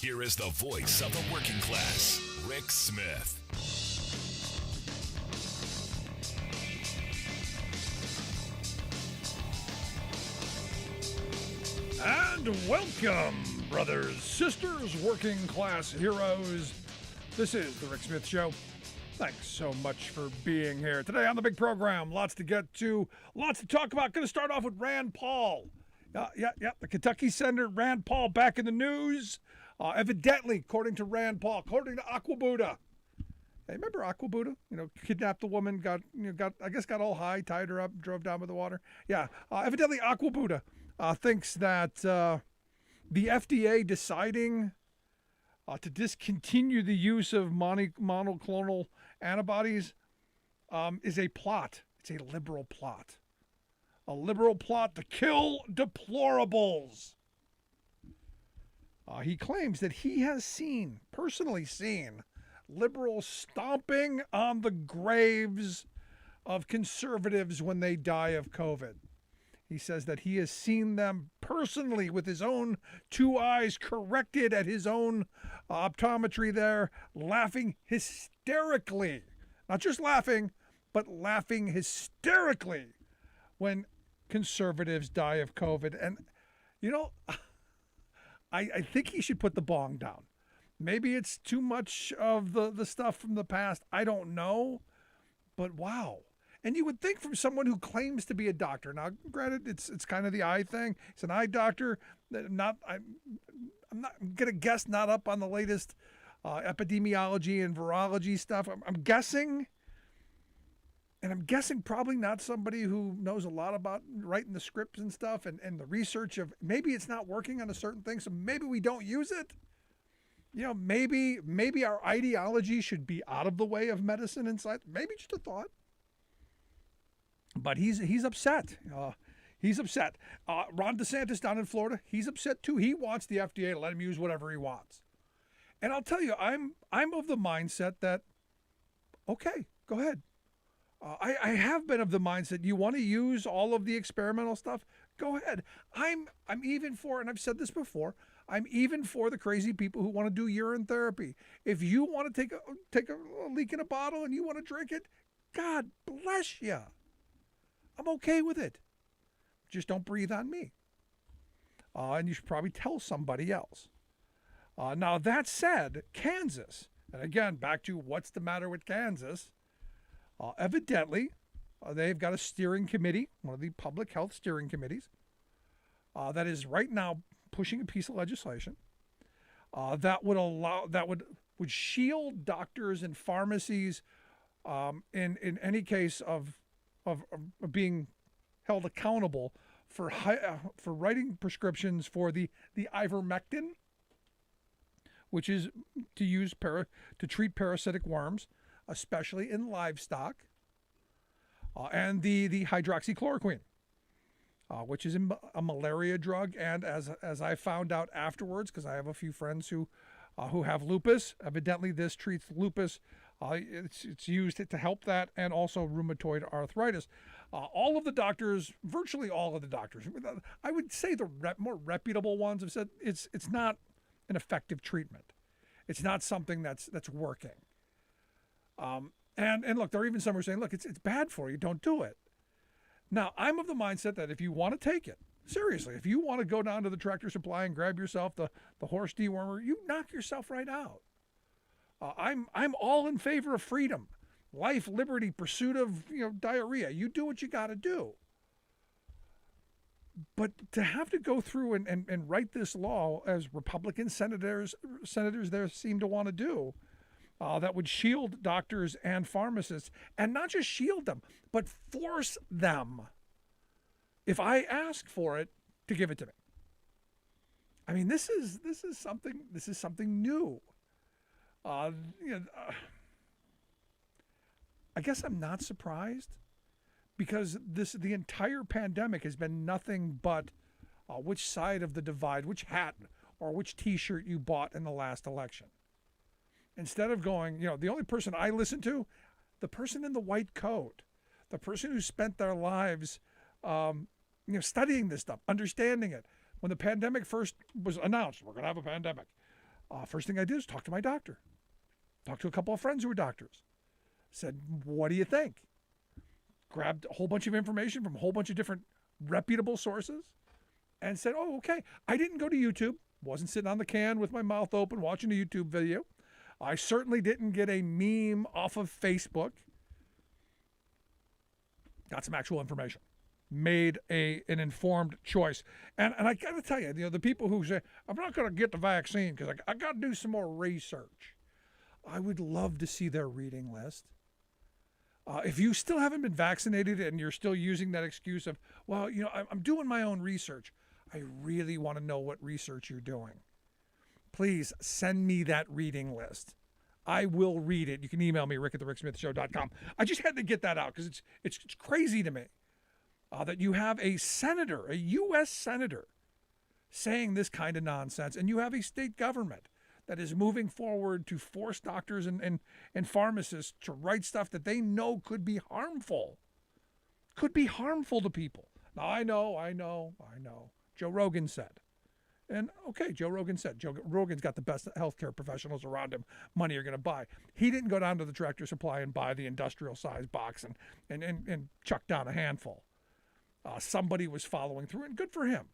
Here is the voice of the working class, Rick Smith. And welcome, brothers, sisters, working class heroes. This is the Rick Smith Show. Thanks so much for being here. Today on the big program, lots to get to, lots to talk about. Going to start off with Rand Paul. The Kentucky Senator Rand Paul back in the news. Evidently, according to Rand Paul, according to Aqua Buddha. Hey, remember Aqua Buddha? Kidnapped the woman, got all high, tied her up, drove down with the water. Yeah, evidently Aqua Buddha thinks that the FDA deciding to discontinue the use of monoclonal antibodies is a plot. It's a liberal plot. A liberal plot to kill deplorables. He claims that he has personally seen, liberals stomping on the graves of conservatives when they die of COVID. He says that he has seen them personally with his own two eyes, corrected at his own optometry there, laughing hysterically. Not just laughing, but laughing hysterically when conservatives die of COVID. And, I think he should put the bong down. Maybe it's too much of the stuff from the past. I don't know. But wow. And you would think from someone who claims to be a doctor. Now, granted, it's kind of the eye thing. He's an eye doctor. I'm not going to guess not up on the latest epidemiology and virology stuff. I'm guessing. And I'm guessing probably not somebody who knows a lot about writing the scripts and stuff and the research of maybe it's not working on a certain thing, so maybe we don't use it. Maybe our ideology should be out of the way of medicine and science. Maybe just a thought. But he's upset. He's upset. Ron DeSantis down in Florida, he's upset too. He wants the FDA to let him use whatever he wants. And I'll tell you, I'm of the mindset that, okay, go ahead. I have been of the mindset you want to use all of the experimental stuff, go ahead. I'm even for, and I've said this before, I'm even for the crazy people who want to do urine therapy. If you want to take a leak in a bottle and you want to drink it, God bless you. I'm okay with it. Just don't breathe on me. And you should probably tell somebody else. Now, that said, Kansas, and again, back to what's the matter with Kansas, evidently, they've got a steering committee, one of the public health steering committees, that is right now pushing a piece of legislation that would shield doctors and pharmacies in any case of being held accountable for writing prescriptions for the ivermectin, which is to use to treat parasitic worms, especially in livestock, and the hydroxychloroquine, which is a malaria drug. And as I found out afterwards, because I have a few friends who have lupus, evidently this treats lupus. It's used to help that, and also rheumatoid arthritis. All of the doctors, virtually all of the doctors, I would say the more reputable ones have said it's not an effective treatment. It's not something that's working. And look, there are even some who are saying, look, it's bad for you. Don't do it. Now, I'm of the mindset that if you want to take it, seriously, if you want to go down to the Tractor Supply and grab yourself the horse dewormer, you knock yourself right out. I'm all in favor of freedom, life, liberty, pursuit of diarrhea. You do what you got to do. But to have to go through and write this law, as Republican senators there seem to want to do, that would shield doctors and pharmacists, and not just shield them, but force them, if I ask for it, to give it to me. I mean, this is something new. I guess I'm not surprised, because the entire pandemic has been nothing but which side of the divide, which hat or which T-shirt you bought in the last election. Instead of going, the only person I listen to, the person in the white coat, the person who spent their lives, studying this stuff, understanding it. When the pandemic first was announced, we're going to have a pandemic. First thing I did is talk to my doctor. Talked to a couple of friends who were doctors. Said, what do you think? Grabbed a whole bunch of information from a whole bunch of different reputable sources and said, oh, okay. I didn't go to YouTube. Wasn't sitting on the can with my mouth open watching a YouTube video. I certainly didn't get a meme off of Facebook. Got some actual information. Made an informed choice. And I got to tell you, the people who say, I'm not going to get the vaccine because I got to do some more research. I would love to see their reading list. If you still haven't been vaccinated and you're still using that excuse of, well, I'm doing my own research. I really want to know what research you're doing. Please send me that reading list. I will read it. You can email me, rick@thericksmithshow.com. I just had to get that out because it's crazy to me that you have a senator, a U.S. senator, saying this kind of nonsense, and you have a state government that is moving forward to force doctors and pharmacists to write stuff that they know could be harmful to people. Now, I know. Joe Rogan said. And okay, Joe Rogan said. Joe Rogan's got the best healthcare professionals around him. Money are going to buy. He didn't go down to the Tractor Supply and buy the industrial size box and chuck down a handful. Somebody was following through, and good for him.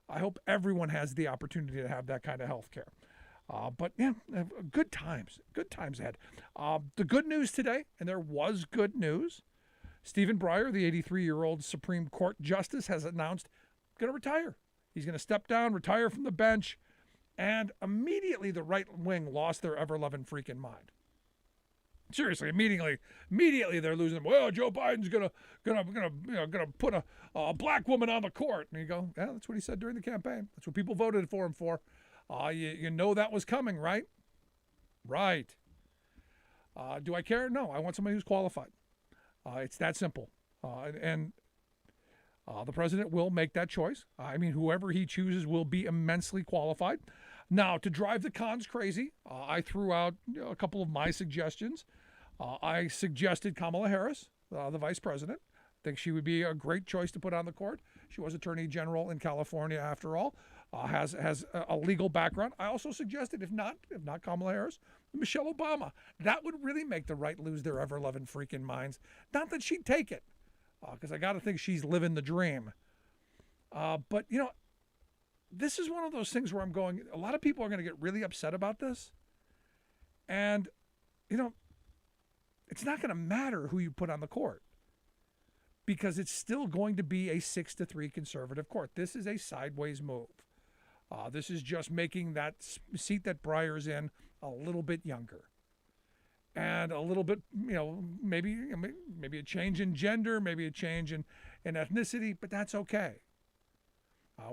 I hope everyone has the opportunity to have that kind of healthcare. But yeah, good times ahead. The good news today, and there was good news. Stephen Breyer, the 83-year-old Supreme Court justice, has announced going to retire. He's going to step down, retire from the bench, and immediately the right wing lost their ever-loving freaking mind. Seriously, immediately they're losing. Well, Joe Biden's gonna put a black woman on the court, and you go, yeah, that's what he said during the campaign. That's what people voted for him for. You know that was coming, right? Right. Do I care? No, I want somebody who's qualified. It's that simple. And the president will make that choice. I mean, whoever he chooses will be immensely qualified. Now, to drive the cons crazy, I threw out a couple of my suggestions. I suggested Kamala Harris, the vice president. I think she would be a great choice to put on the court. She was attorney general in California, after all. Has a legal background. I also suggested, if not Kamala Harris, Michelle Obama. That would really make the right lose their ever-loving freaking minds. Not that she'd take it, because I got to think she's living the dream. But, this is one of those things where I'm going, a lot of people are going to get really upset about this. And, it's not going to matter who you put on the court, because it's still going to be a 6-3 conservative court. This is a sideways move. This is just making that seat that Breyer's in a little bit younger. And a little bit, maybe a change in gender, maybe a change in ethnicity, but that's okay.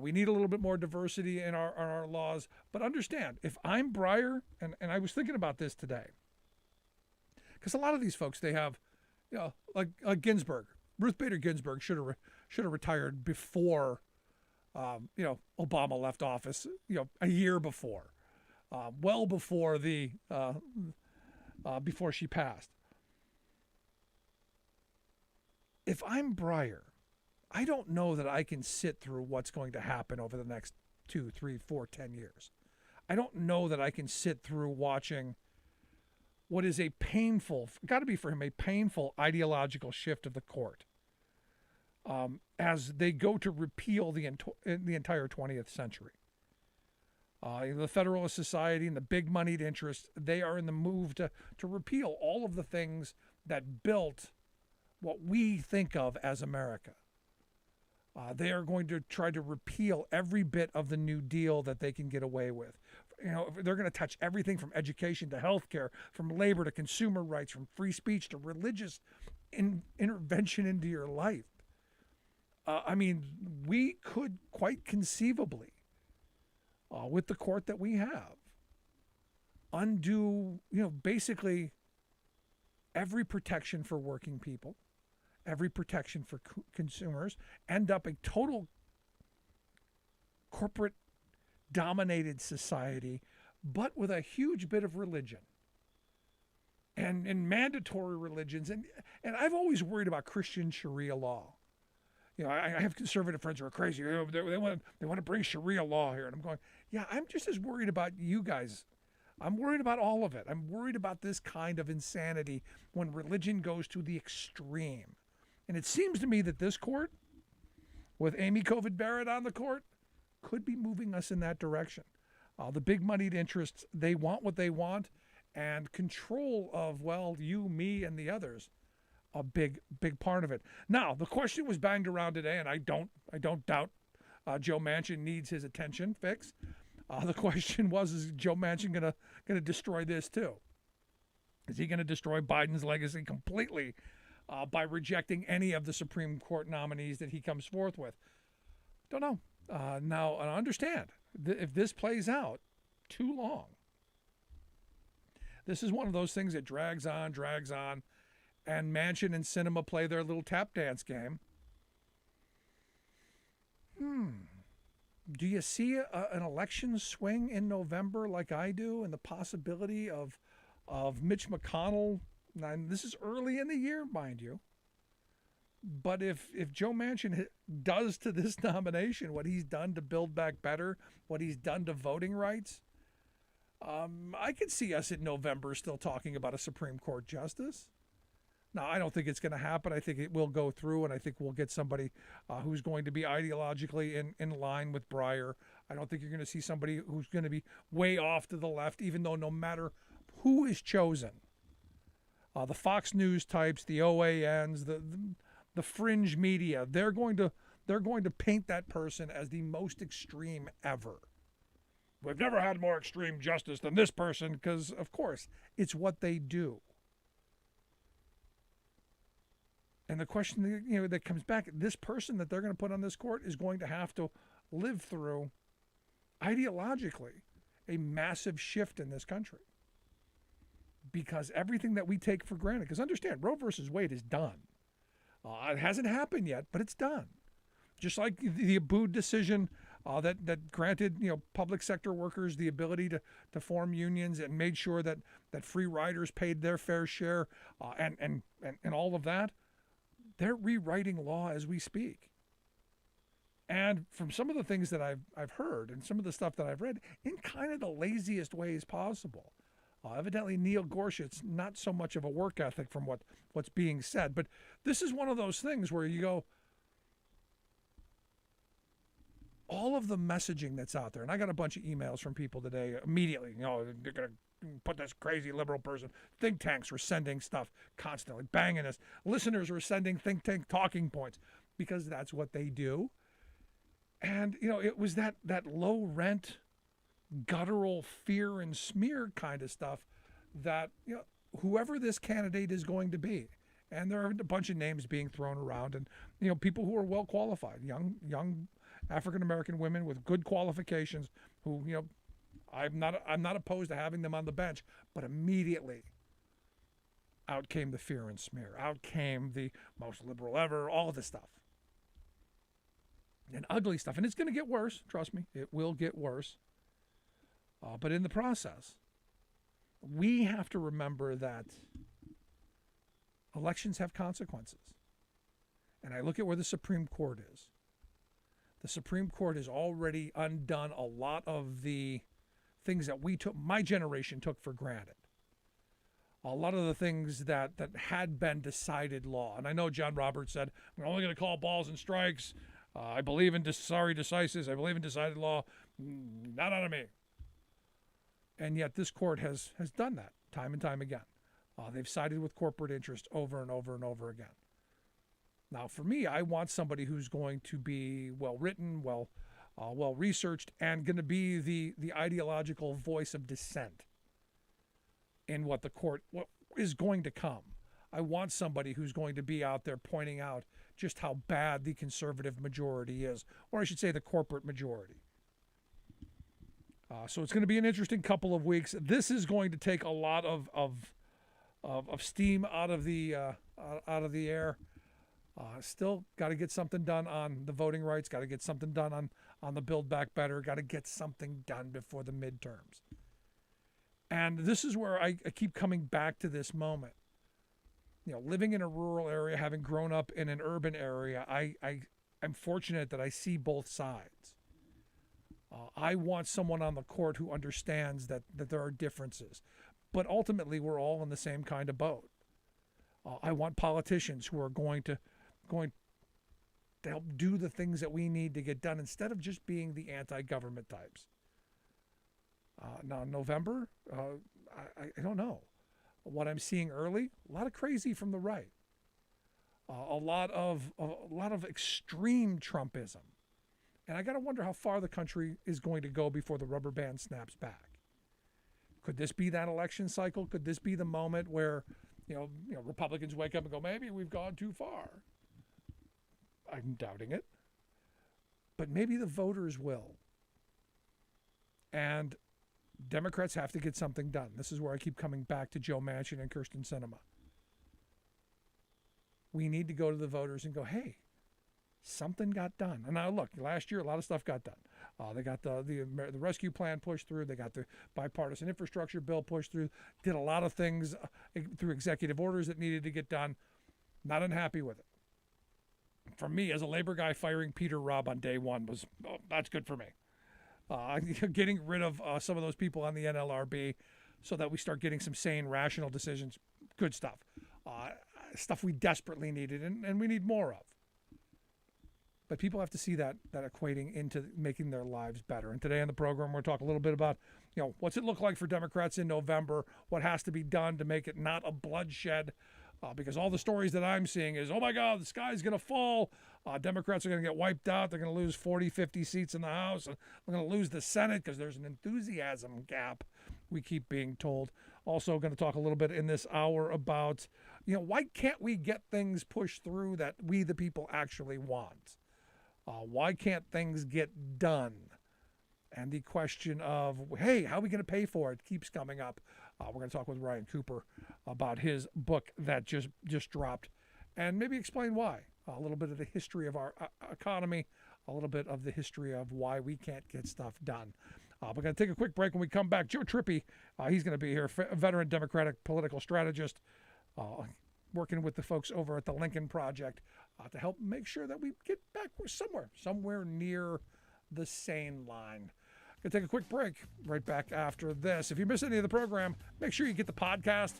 We need a little bit more diversity in our laws. But understand, if I'm Breyer, and I was thinking about this today, because a lot of these folks, they have, like Ginsburg, Ruth Bader Ginsburg should have retired before, Obama left office, a year before, well before before she passed. If I'm Breyer, I don't know that I can sit through what's going to happen over the next 2, 3, 4, 10 years. I don't know that I can sit through watching what is got to be for him, a painful ideological shift of the court as they go to repeal the entire 20th century. The Federalist Society and the big moneyed interests, they are in the move to repeal all of the things that built what we think of as America. They are going to try to repeal every bit of the New Deal that they can get away with. They're going to touch everything from education to healthcare, from labor to consumer rights, from free speech to religious intervention into your life. We could quite conceivably, with the court that we have, undo, basically every protection for working people, every protection for consumers, end up a total corporate dominated society, but with a huge bit of religion and mandatory religions. And I've always worried about Christian Sharia law. I have conservative friends who are crazy. They want to bring Sharia law here. And I'm going, yeah, I'm just as worried about you guys I'm worried about all of it. I'm worried about this kind of insanity when religion goes to the extreme. And it seems to me that this court, with Amy Covid Barrett on the court, could be moving us in that direction. The big moneyed interests, they want what they want, and control of, well, you, me, and the others, a big part of it. Now, the question was banged around today, and I don't doubt Joe Manchin needs his attention fixed. The question was, is Joe Manchin gonna destroy this too? Is he gonna destroy Biden's legacy completely by rejecting any of the Supreme Court nominees that he comes forth with? Don't know. Now, I understand if this plays out too long, this is one of those things that drags on, and Manchin and Sinema play their little tap dance game. Do you see an election swing in November like I do, and the possibility of Mitch McConnell? Now, this is early in the year, mind you. But if Joe Manchin does to this nomination what he's done to Build Back Better, what he's done to voting rights, I could see us in November still talking about a Supreme Court justice. Now, I don't think it's going to happen. I think it will go through, and I think we'll get somebody who's going to be ideologically in line with Breyer. I don't think you're going to see somebody who's going to be way off to the left, even though no matter who is chosen, the Fox News types, the OANs, the fringe media, they're going to paint that person as the most extreme ever. We've never had more extreme justice than this person, because, of course, it's what they do. And the question that comes back, this person that they're going to put on this court is going to have to live through, ideologically, a massive shift in this country. Because everything that we take for granted, because understand, Roe versus Wade is done. It hasn't happened yet, but it's done. Just like the Abood decision that granted public sector workers the ability to form unions and made sure that free riders paid their fair share and all of that. They're rewriting law as we speak. And from some of the things that I've heard and some of the stuff that I've read, in kind of the laziest ways possible. Evidently, Neil Gorsuch's not so much of a work ethic from what's being said. But this is one of those things where you go, all of the messaging that's out there, and I got a bunch of emails from people today immediately, they're going to put this crazy liberal person. Think tanks were sending stuff constantly, banging us. Listeners were sending think tank talking points because that's what they do. And, it was that low rent, guttural fear and smear kind of stuff that, whoever this candidate is going to be, and there are a bunch of names being thrown around, and, people who are well qualified, young African-American women with good qualifications who, I'm not opposed to having them on the bench, but immediately out came the fear and smear. Out came the most liberal ever, all of this stuff. And ugly stuff. And it's going to get worse. Trust me, it will get worse. But in the process, we have to remember that elections have consequences. And I look at where the Supreme Court is. The Supreme Court has already undone a lot of the things that my generation took for granted. A lot of the things that had been decided law. And I know John Roberts said, we're only going to call balls and strikes. I believe in decisis. I believe in decided law. Not out of me. And yet this court has done that time and time again. They've sided with corporate interest over and over and over again. Now, for me, I want somebody who's going to be well-written, well-researched, and going to be the ideological voice of dissent in what is going to come. I want somebody who's going to be out there pointing out just how bad the conservative majority is, or I should say the corporate majority. So it's going to be an interesting couple of weeks. This is going to take a lot of steam out of the air. Still got to get something done on the voting rights, got to get something done on the Build Back Better, got to get something done before the midterms. And this is where I keep coming back to this moment. Living in a rural area, having grown up in an urban area, I'm fortunate that I see both sides. I want someone on the court who understands that there are differences. But ultimately, we're all in the same kind of boat. I want politicians who are going to help do the things that we need to get done instead of just being the anti-government types. Now, November, I don't know. What I'm seeing early, a lot of crazy from the right. A lot of extreme Trumpism. And I got to wonder how far the country is going to go before the rubber band snaps back. Could this be that election cycle? Could this be the moment where, Republicans wake up and go, maybe we've gone too far? I'm doubting it. But maybe the voters will. And Democrats have to get something done. This is where I keep coming back to Joe Manchin and Kirsten Sinema. We need to go to the voters and go, hey, something got done. And now look, last year a lot of stuff got done. They got the rescue plan pushed through. They got the bipartisan infrastructure bill pushed through. Did a lot of things through executive orders that needed to get done. Not unhappy with it. For me, as a labor guy, firing Peter Robb on day one was, that's good for me. Getting rid of some of those people on the NLRB so that we start getting some sane, rational decisions. Good stuff. Stuff we desperately needed and we need more of. But people have to see that equating into making their lives better. And today on the program, we're talking a little bit about, what's it look like for Democrats in November? What has to be done to make it not a bloodshed? Because all the stories that I'm seeing is, oh my God, the sky's going to fall. Democrats are going to get wiped out. They're going to lose 40, 50 seats in the House. They're going to lose the Senate because there's an enthusiasm gap, we keep being told. Also going to talk a little bit in this hour about, why can't we get things pushed through that we, the people, actually want? Why can't things get done? And the question of, hey, how are we going to pay for it keeps coming up. We're going to talk with Ryan Cooper about his book that just dropped and maybe explain why. A little bit of the history of our economy, a little bit of the history of why we can't get stuff done. We're going to take a quick break. When we come back, Joe Trippi, he's going to be here, a veteran Democratic political strategist, working with the folks over at the Lincoln Project to help make sure that we get back somewhere near the sane line. Going to take a quick break. Right back after this. If you miss any of the program, make sure you get the podcast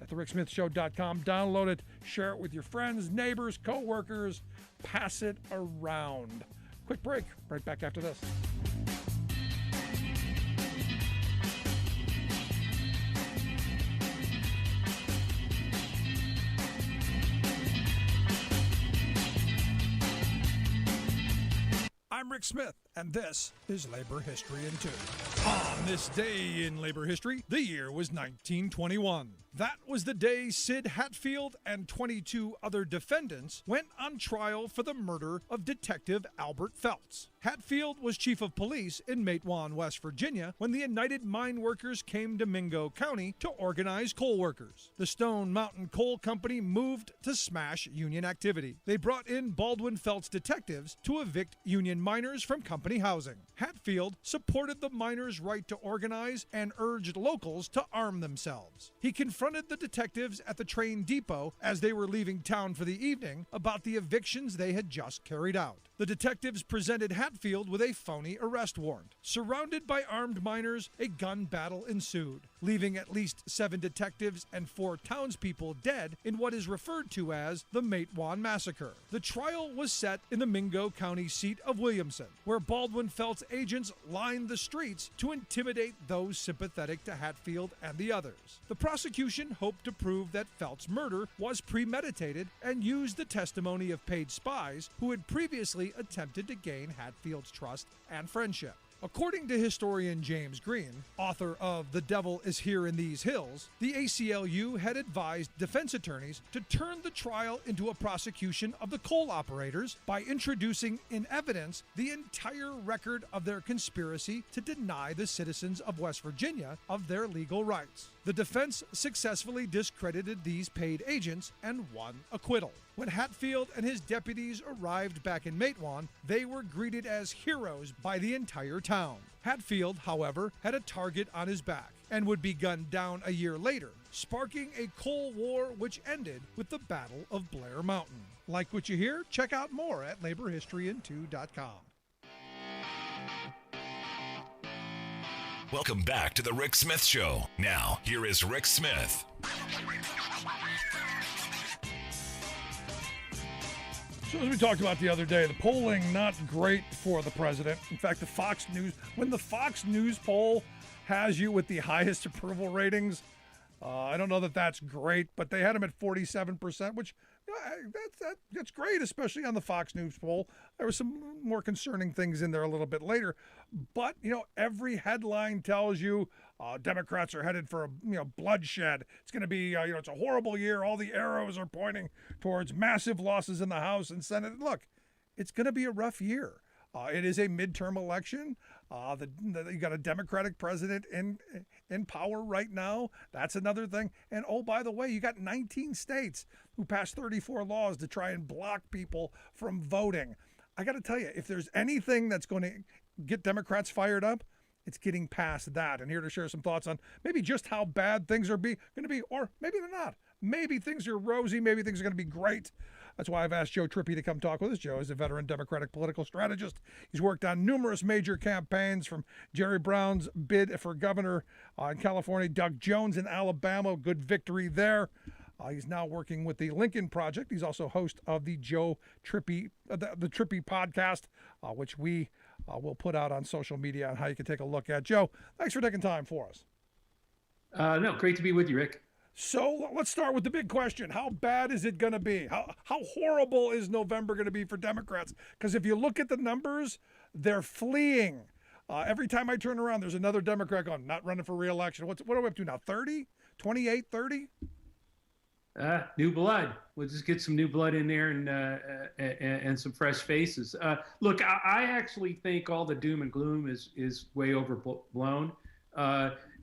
at thericksmithshow.com. Download it, share it with your friends, neighbors, co-workers. Pass it around. Quick break. Right back after this. I'm Rick Smith, and this is Labor History in 2. On this day in labor history, the year was 1921. That was the day Sid Hatfield and 22 other defendants went on trial for the murder of Detective Albert Feltz. Hatfield was chief of police in Matewan, West Virginia, when the United Mine Workers came to Mingo County to organize coal workers. The Stone Mountain Coal Company moved to smash union activity. They brought in Baldwin Feltz detectives to evict union miners from company housing. Hatfield supported the miners' right to organize and urged locals to arm themselves. He confronted the detectives at the train depot as they were leaving town for the evening about the evictions they had just carried out. The detectives presented Hatfield with a phony arrest warrant. Surrounded by armed miners, a gun battle ensued, leaving at least 7 detectives and 4 townspeople dead in what is referred to as the Matewan Massacre. The trial was set in the Mingo County seat of Williamson, where Baldwin Feltz agents lined the streets to intimidate those sympathetic to Hatfield and the others. The prosecution hoped to prove that Feltz's murder was premeditated and used the testimony of paid spies who had previously attempted to gain Hatfield's trust and friendship. According to historian James Green, author of The Devil is Here in These Hills, the ACLU had advised defense attorneys to turn the trial into a prosecution of the coal operators by introducing in evidence the entire record of their conspiracy to deny the citizens of West Virginia of their legal rights. The defense successfully discredited these paid agents and won acquittal. When Hatfield and his deputies arrived back in Matewan, they were greeted as heroes by the entire town. Hatfield, however, had a target on his back and would be gunned down a year later, sparking a coal war which ended with the Battle of Blair Mountain. Like what you hear? Check out more at laborhistoryin2.com. Welcome back to the Rick Smith Show. Now, here is Rick Smith. So as we talked about the other day, the polling not great for the president. In fact, when the Fox News poll has you with the highest approval ratings, I don't know that that's great, but they had him at 47%, which that's great, especially on the Fox News poll. There were some more concerning things in there a little bit later, but every headline tells you Democrats are headed for bloodshed. It's going to be it's a horrible year. All the arrows are pointing towards massive losses in the House and Senate. Look, it's going to be a rough year. It is a midterm election. You got a Democratic president in power right now. That's another thing. And oh, by the way, you got 19 states who passed 34 laws to try and block people from voting. I got to tell you, if there's anything that's going to get Democrats fired up, it's getting past that. And here to share some thoughts on maybe just how bad things are going to be, or maybe they're not. Maybe things are rosy. Maybe things are going to be great. That's why I've asked Joe Trippi to come talk with us. Joe is a veteran Democratic political strategist. He's worked on numerous major campaigns, from Jerry Brown's bid for governor in California, Doug Jones in Alabama, good victory there. He's now working with the Lincoln Project. He's also host of the Joe Trippi, the Trippi podcast, which we will put out on social media and how you can take a look at. Joe, thanks for taking time for us. No, great to be with you, Rick. So let's start with the big question. How bad is it going to be? How horrible is November going to be for Democrats? Because if you look at the numbers, they're fleeing. Every time I turn around, there's another Democrat going, not running for re-election. What are we up to now, 30? 28, 30? New blood. We'll just get some new blood in there and some fresh faces. Look, I actually think all the doom and gloom is way overblown.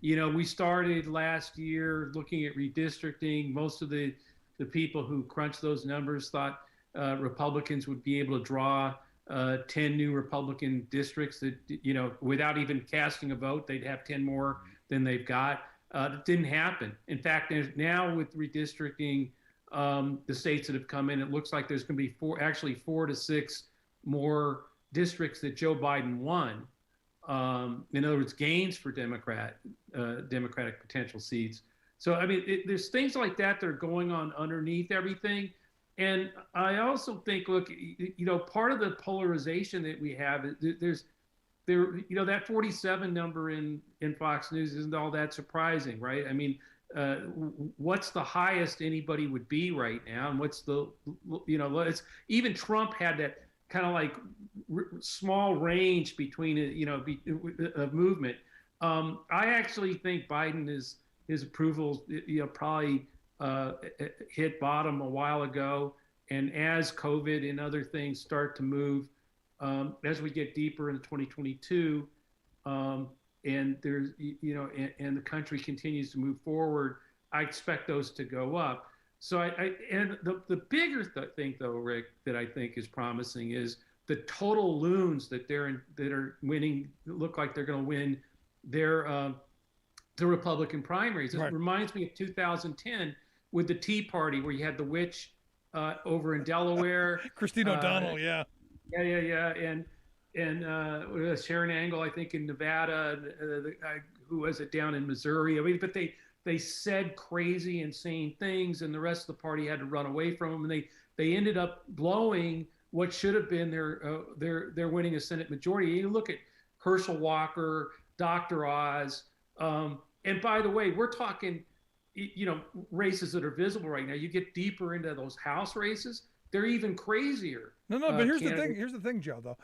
We started last year looking at redistricting. Most of the people who crunched those numbers thought Republicans would be able to draw 10 new Republican districts that, without even casting a vote, they'd have 10 more than they've got. That didn't happen. In fact, now with redistricting, the states that have come in, it looks like there's going to be 4 to 6 more districts that Joe Biden won. In other words, gains for Democratic potential seats. So, I mean, there's things like that are going on underneath everything. And I also think, look, part of the polarization that we have, that 47 number in Fox News isn't all that surprising, right? I mean, what's the highest anybody would be right now? And what's even Trump had that kind of like small range between a movement. I actually think Biden his approval probably hit bottom a while ago, and as COVID and other things start to move, as we get deeper into 2022, and there's and the country continues to move forward, I expect those to go up. So the bigger thing, though, Rick, that I think is promising is the total loons that are winning, look like they're going to win the Republican primaries. It reminds me of 2010 with the Tea Party, where you had the witch over in Delaware. Christine O'Donnell, yeah. Yeah. And Sharon Angle, I think, in Nevada, who was it down in Missouri? I mean, but they said crazy, insane things, and the rest of the party had to run away from them. And they ended up blowing what should have been their winning a Senate majority. You look at Herschel Walker, Dr. Oz, and by the way, we're talking, races that are visible right now. You get deeper into those House races, they're even crazier. No, but here's the thing. Here's the thing, Joe. Though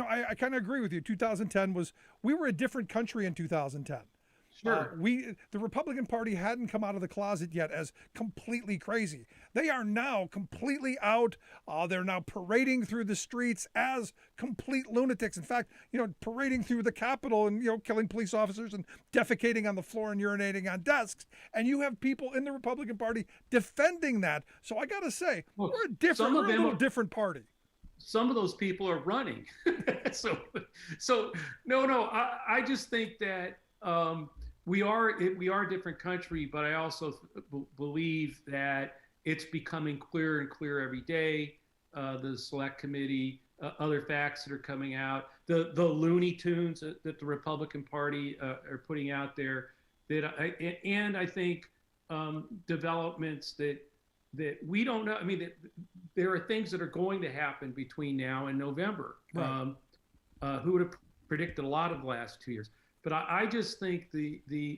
I kind of agree with you. 2010 we were a different country in 2010. Sure. The Republican Party hadn't come out of the closet yet as completely crazy. They are now completely out. They're now parading through the streets as complete lunatics. In fact, parading through the Capitol and, killing police officers and defecating on the floor and urinating on desks. And you have people in the Republican Party defending that. So I got to say, we're a little different party. Some of those people are running. so no, I just think that, we are a different country, but I also believe that it's becoming clearer and clearer every day. The select committee other facts that are coming out, the Looney Tunes that the Republican Party are putting out there, and I think developments that we don't know. I mean, there are things that are going to happen between now and November. Right. Who would have predicted a lot of the last 2 years? But I just think this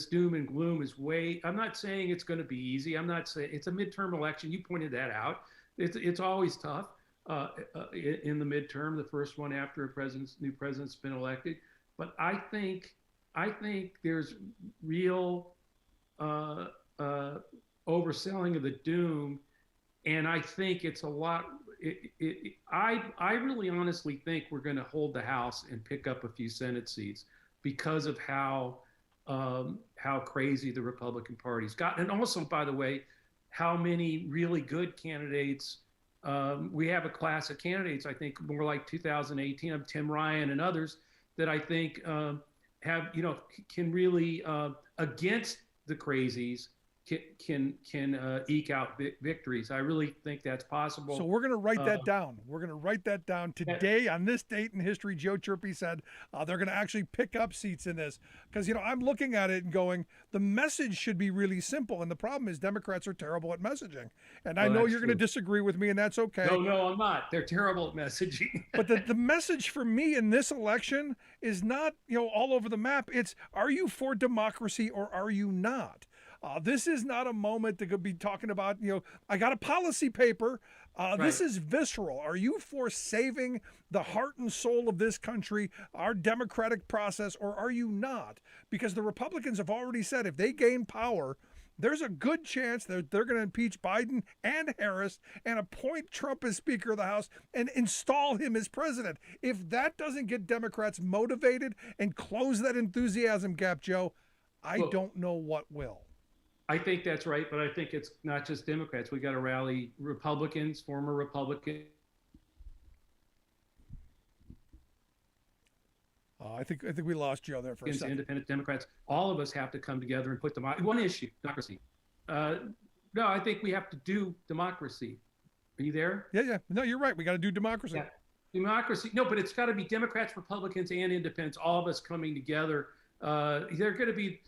doom and gloom is way. I'm not saying it's going to be easy. I'm not saying it's a midterm election. You pointed that out. It's always tough in the midterm, the first one after new president's been elected. But I think there's real overselling of the doom, and I think it's a lot. I really honestly think we're going to hold the House and pick up a few Senate seats because of how crazy the Republican Party's gotten, and also, by the way, how many really good candidates. We have a class of candidates, I think more like 2018 of Tim Ryan and others that I think have, can really, against the crazies, can eke out victories. I really think that's possible. So we're going to write that down. We're going to write that down today. On this date in history, Joe Trippi said they're going to actually pick up seats in this. Because, I'm looking at it and going, the message should be really simple. And the problem is Democrats are terrible at messaging. And I know you're going to disagree with me, and that's okay. No, I'm not. They're terrible at messaging. But the message for me in this election is not, all over the map. It's, are you for democracy or are you not? This is not a moment to be talking about, I got a policy paper. Right. This is visceral. Are you for saving the heart and soul of this country, our democratic process, or are you not? Because the Republicans have already said if they gain power, there's a good chance that they're going to impeach Biden and Harris and appoint Trump as Speaker of the House and install him as president. If that doesn't get Democrats motivated and close that enthusiasm gap, Joe, I don't know what will. I think that's right, but I think it's not just Democrats. We got to rally Republicans, former Republicans. I think we lost Joe there for a second. Independent Democrats. All of us have to come together and put one issue, democracy. No, I think we have to do democracy. Are you there? Yeah. No, you're right. We got to do democracy. Yeah. Democracy. No, but it's got to be Democrats, Republicans, and independents. All of us coming together. They're going to be.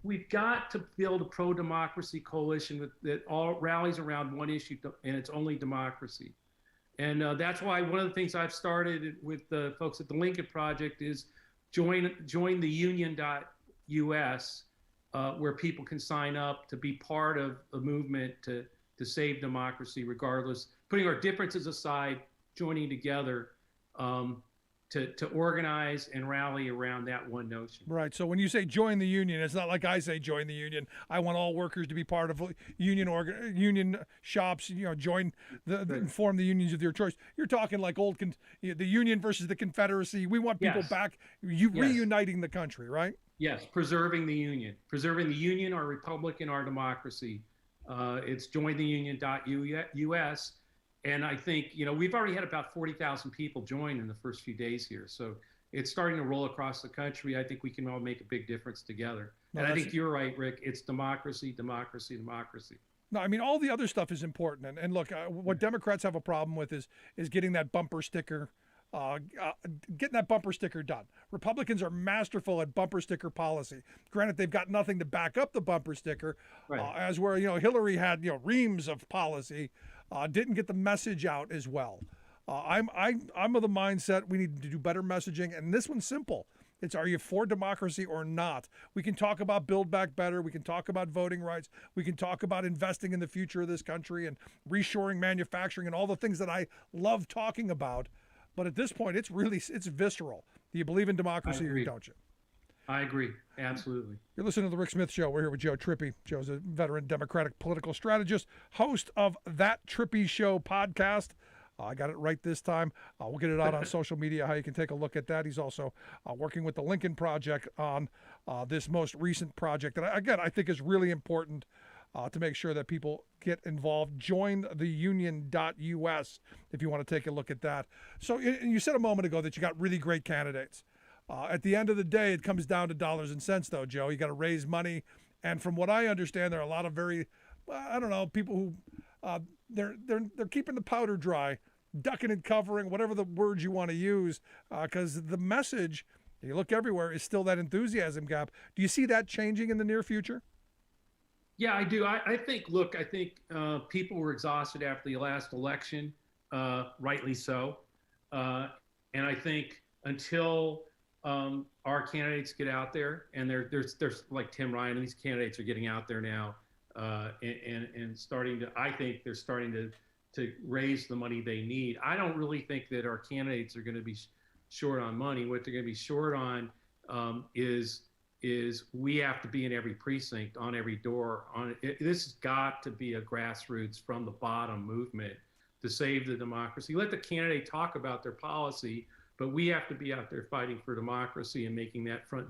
We've got to build a pro-democracy coalition that all rallies around one issue, and it's only democracy. And that's why one of the things I've started with the folks at the Lincoln Project is join the union.us, where people can sign up to be part of a movement to save democracy, regardless, putting our differences aside, joining together. To organize and rally around that one notion. Right. So when you say join the union, it's not like I say join the union. I want all workers to be part of union shops. Join form the unions of your choice. You're talking like the union versus the Confederacy. We want people back. Reuniting the country, right? Yes. Preserving the union, our republic, and our democracy. It's jointheunion.us. And I think, we've already had about 40,000 people join in the first few days here. So it's starting to roll across the country. I think we can all make a big difference together. And I think you're right, Rick. It's democracy, democracy, democracy. No, I mean, all the other stuff is important. And look, what Democrats have a problem with is getting that bumper sticker, getting that bumper sticker done. Republicans are masterful at bumper sticker policy. Granted, they've got nothing to back up the bumper sticker, right. As where, Hillary had, reams of policy. Didn't get the message out as well. I'm of the mindset we need to do better messaging, and this one's simple. It's, are you for democracy or not? We can talk about Build Back Better. We can talk about voting rights. We can talk about investing in the future of this country and reshoring manufacturing and all the things that I love talking about. But at this point, it's visceral. Do you believe in democracy or don't you? I agree. Absolutely. You're listening to The Rick Smith Show. We're here with Joe Trippi. Joe's a veteran Democratic political strategist, host of That Trippi Show podcast. I got it right this time. We'll get it out on social media, how you can take a look at that. He's also working with the Lincoln Project on this most recent project that, I think is really important to make sure that people get involved. Join the union.us if you want to take a look at that. So you said a moment ago that you got really great candidates. At the end of the day, it comes down to dollars and cents, though, Joe. You got to raise money. And from what I understand, there are a lot of people who they're keeping the powder dry, ducking and covering, whatever the words you want to use, because the message, you look everywhere, is still that enthusiasm gap. Do you see that changing in the near future? Yeah, I do. I think people were exhausted after the last election, rightly so. And I think until our candidates get out there, and there's like Tim Ryan, and these candidates are getting out there now, and starting to, I think they're starting to raise the money they need. I don't really think that our candidates are going to be short on money. What they're going to be short on is we have to be in every precinct, on every door. This has got to be a grassroots, from the bottom movement to save the democracy. Let the candidate talk about their policy, but we have to be out there fighting for democracy and making that front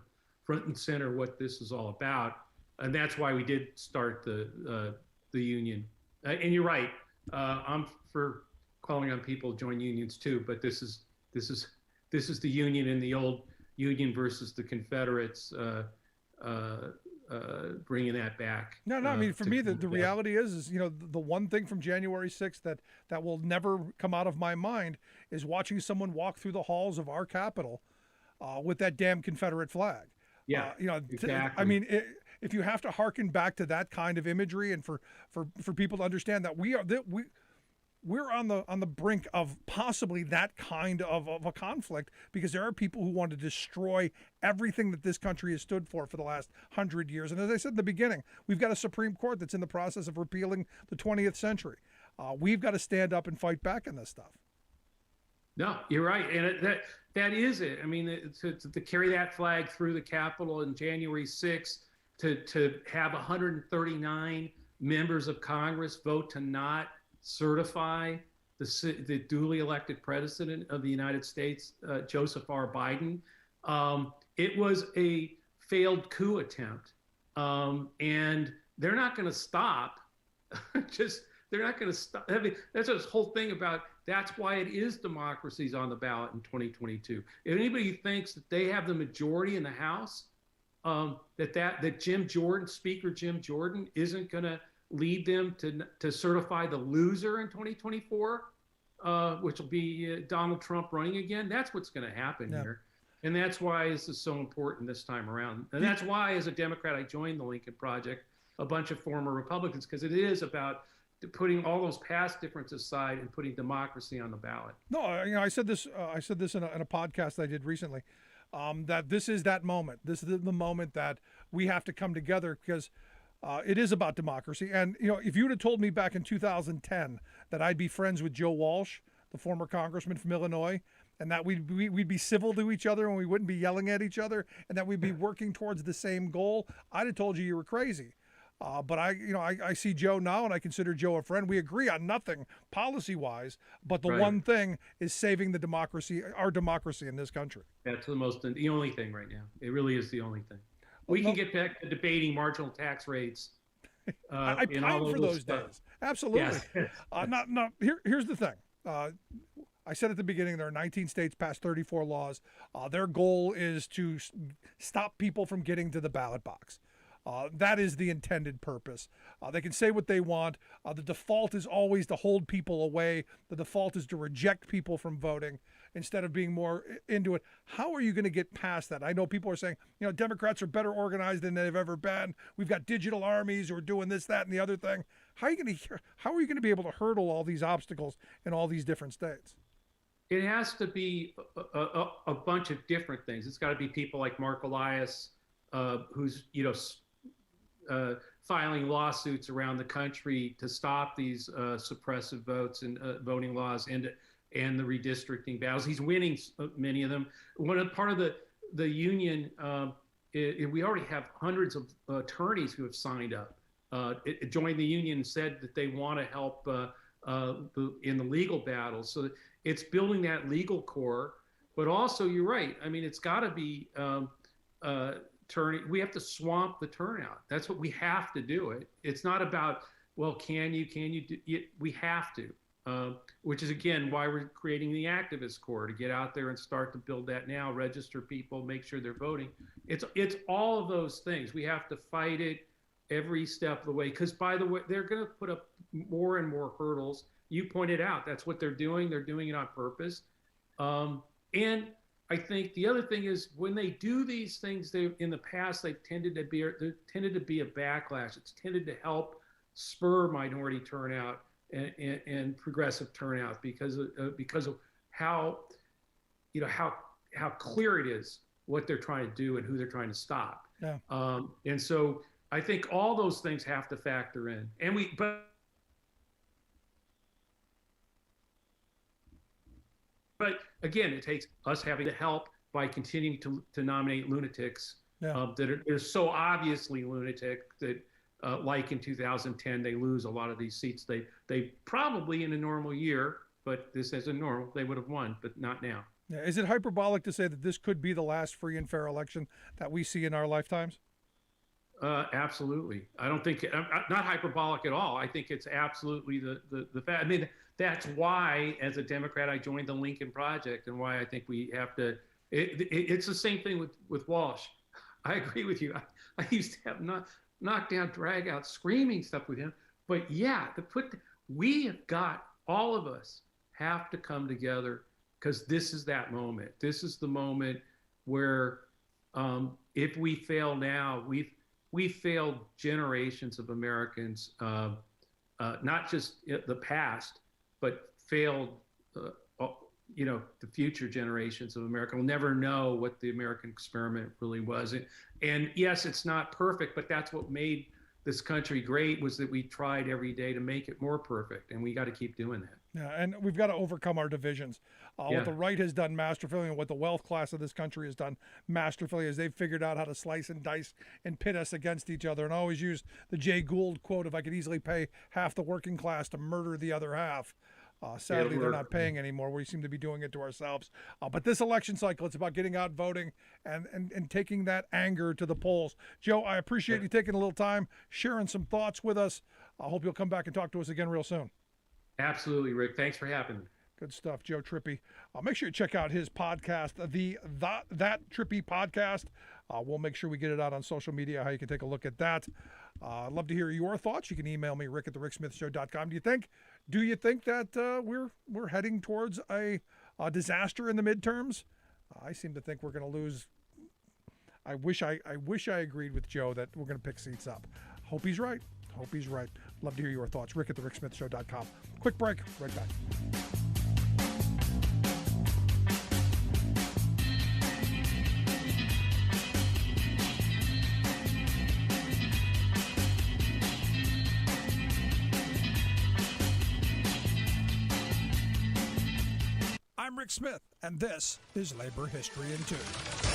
and center what this is all about. And that's why we did start the union. And you're right. I'm for calling on people to join unions too, but this is the union in the old Union versus the Confederates, bringing that back. No. I mean, for me, the reality is the one thing from January 6th that will never come out of my mind is watching someone walk through the halls of our Capitol with that damn Confederate flag. Yeah, exactly. I mean, if you have to hearken back to that kind of imagery, and for people to understand that we're on the brink of possibly that kind of a conflict, because there are people who want to destroy everything that this country has stood for the last 100 years. And as I said in the beginning, we've got a Supreme Court that's in the process of repealing the 20th century. We've got to stand up and fight back on this stuff. No, you're right. And that is it. I mean, to carry that flag through the Capitol on January 6th, to have 139 members of Congress vote to not certify the duly elected president of the United States, Joseph R. Biden. It was a failed coup attempt. And they're not going to stop. They're not going to stop. I mean, that's this whole thing about, that's why it is democracies on the ballot in 2022. If anybody thinks that they have the majority in the House, that Speaker Jim Jordan isn't going to lead them to certify the loser in 2024, which will be Donald Trump running again. That's what's going to happen here. And that's why this is so important this time around. And that's why, as a Democrat, I joined the Lincoln Project, a bunch of former Republicans, because it is about putting all those past differences aside and putting democracy on the ballot. No, I said this in a podcast I did recently, that this is that moment. This is the moment that we have to come together, because it is about democracy. And, if you would have told me back in 2010 that I'd be friends with Joe Walsh, the former congressman from Illinois, and that we'd be civil to each other and we wouldn't be yelling at each other, and that we'd be working towards the same goal, I'd have told you were crazy. But I see Joe now, and I consider Joe a friend. We agree on nothing policy-wise, but the one thing is saving the democracy, our democracy in this country. That's the only thing right now. It really is the only thing. We can get back to debating marginal tax rates. I pine for those days. Absolutely. Yes. Here's the thing. I said at the beginning, there are 19 states passed 34 laws. Their goal is to stop people from getting to the ballot box. That is the intended purpose. They can say what they want. The default is always to hold people away. The default is to reject people from voting instead of being more into it. How are you going to get past that? I know people are saying, Democrats are better organized than they've ever been. We've got digital armies who are doing this, that, and the other thing. How are you going to be able to hurdle all these obstacles in all these different states? It has to be a bunch of different things. It's got to be people like Mark Elias, who's filing lawsuits around the country to stop these suppressive votes and voting laws and the redistricting battles. He's winning many of them. Part of the union, we already have hundreds of attorneys who have signed up, joined the union and said that they want to help in the legal battles. So it's building that legal core, but also you're right. I mean, it's got to be we have to swamp the turnout. That's what we have to do. It's not about, well, can you do it? We have to, which is again why we're creating the activist corps, to get out there and start to build that now, register people, make sure they're voting. It's all of those things. We have to fight it every step of the way, because by the way, they're going to put up more and more hurdles. You pointed out that's what they're doing. They're doing it on purpose. And I think the other thing is when they do these things, in the past there tended to be a backlash. It's tended to help spur minority turnout and progressive turnout because of how clear it is what they're trying to do and who they're trying to stop. Yeah. And so I think all those things have to factor in. But again, it takes us having to help by continuing to nominate lunatics that are so obviously lunatic that, like in 2010, they lose a lot of these seats. They probably in a normal year, but this isn't normal, they would have won, but not now. Yeah. Is it hyperbolic to say that this could be the last free and fair election that we see in our lifetimes? Absolutely. I don't think not hyperbolic at all. I think it's absolutely the fact. I mean, that's why, as a Democrat, I joined the Lincoln Project, and why I think we have to. It's the same thing with Walsh. I agree with you. I used to have knockdown, drag out, screaming stuff with him. But yeah, we have got, all of us have to come together, because this is that moment. This is the moment where if we fail now, we failed generations of Americans, not just the past, but failed, the future generations of America will never know what the American experiment really was. And yes, it's not perfect, but that's what made this country great, was that we tried every day to make it more perfect, and we got to keep doing that. Yeah, and we've got to overcome our divisions. What the right has done masterfully, and what the wealth class of this country has done masterfully, is they've figured out how to slice and dice and pit us against each other. And I always use the Jay Gould quote, if I could easily pay half the working class to murder the other half. Sadly, they're not paying anymore. We seem to be doing it to ourselves. But this election cycle, it's about getting out voting and taking that anger to the polls. Joe, I appreciate you taking a little time, sharing some thoughts with us. I hope you'll come back and talk to us again real soon. Absolutely, Rick. Thanks for having me. Good stuff, Joe Trippi. Make sure you check out his podcast, That Trippi podcast. We'll make sure we get it out on social media, how you can take a look at that. I'd love to hear your thoughts. You can email me, rick@thericksmithshow.com. Do you think that we're heading towards a disaster in the midterms? I seem to think we're going to lose. I wish I agreed with Joe that we're going to pick seats up. Hope he's right. Love to hear your thoughts. rick@thericksmithshow.com. Quick break. Right back. I'm Rick Smith, and this is Labor History in 2.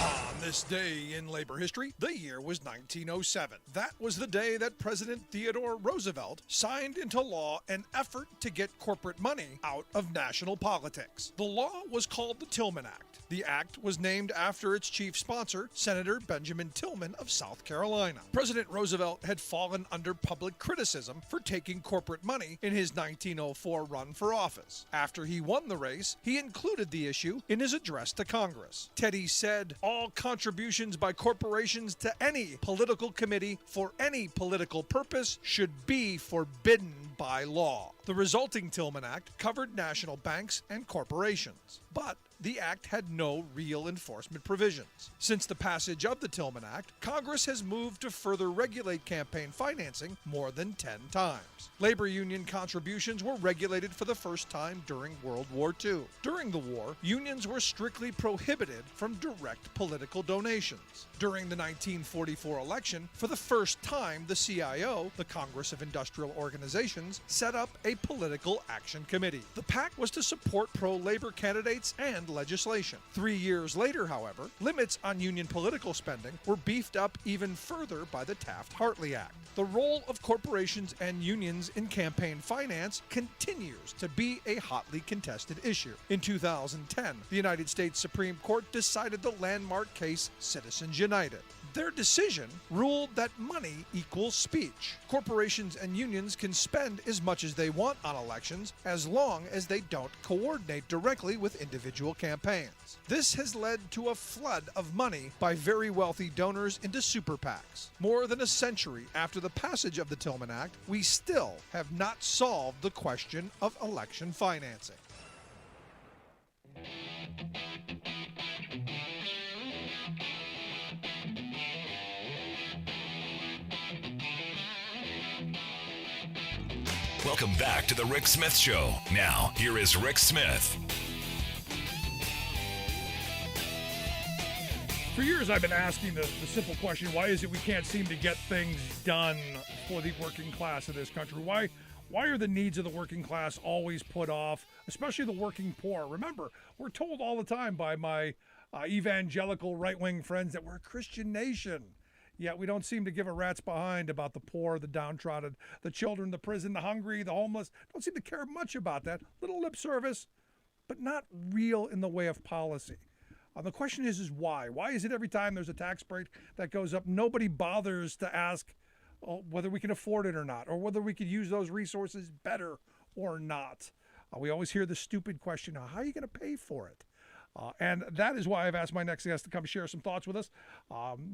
On this day in labor history, the year was 1907. That was the day that President Theodore Roosevelt signed into law an effort to get corporate money out of national politics. The law was called the Tillman Act. The act was named after its chief sponsor, Senator Benjamin Tillman of South Carolina. President Roosevelt had fallen under public criticism for taking corporate money in his 1904 run for office. After he won the race, he included the issue in his address to Congress. Teddy said, "All contributions by corporations to any political committee for any political purpose should be forbidden by law." The resulting Tillman Act covered national banks and corporations, but the act had no real enforcement provisions. Since the passage of the Tillman Act, Congress has moved to further regulate campaign financing more than 10 times. Labor union contributions were regulated for the first time during World War II. During the war, unions were strictly prohibited from direct political donations. During the 1944 election, for the first time, the CIO, the Congress of Industrial Organizations, set up a political action committee. The PAC was to support pro-labor candidates and legislation. 3 years later, however, limits on union political spending were beefed up even further by the Taft-Hartley Act. The role of corporations and unions in campaign finance continues to be a hotly contested issue. In 2010, the United States Supreme Court decided the landmark case Citizens United. Their decision ruled that money equals speech. Corporations and unions can spend as much as they want on elections as long as they don't coordinate directly with individual campaigns. This has led to a flood of money by very wealthy donors into super PACs. More than a century after the passage of the Tillman Act, we still have not solved the question of election financing. Welcome back to the Rick Smith Show. Now, here is Rick Smith. For years, I've been asking the simple question, why is it we can't seem to get things done for the working class of this country? Why are the needs of the working class always put off, especially the working poor? Remember, we're told all the time by my evangelical right-wing friends that we're a Christian nation. Yet we don't seem to give a rat's behind about the poor, the downtrodden, the children, the prison, the hungry, the homeless. Don't seem to care much about that. Little lip service, but not real in the way of policy. The question is why? Why is it every time there's a tax break that goes up, nobody bothers to ask whether we can afford it or not, or whether we could use those resources better or not? We always hear the stupid question, how are you going to pay for it? And that is why I've asked my next guest to come share some thoughts with us.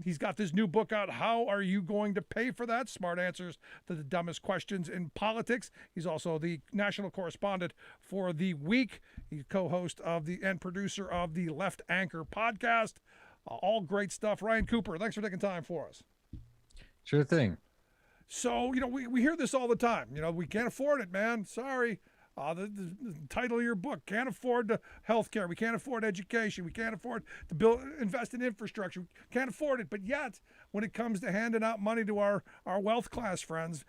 He's got this new book out, How Are You Going to Pay for That? Smart Answers to the Dumbest Questions in Politics. He's also the national correspondent for The Week. He's co-host of and producer of the Left Anchor podcast. All great stuff. Ryan Cooper, thanks for taking time for us. Sure thing. So, we hear this all the time. We can't afford it, man. Sorry. The title of your book, can't afford the health care. We can't afford education. We can't afford to invest in infrastructure. We can't afford it. But yet, when it comes to handing out money to our wealth class friends,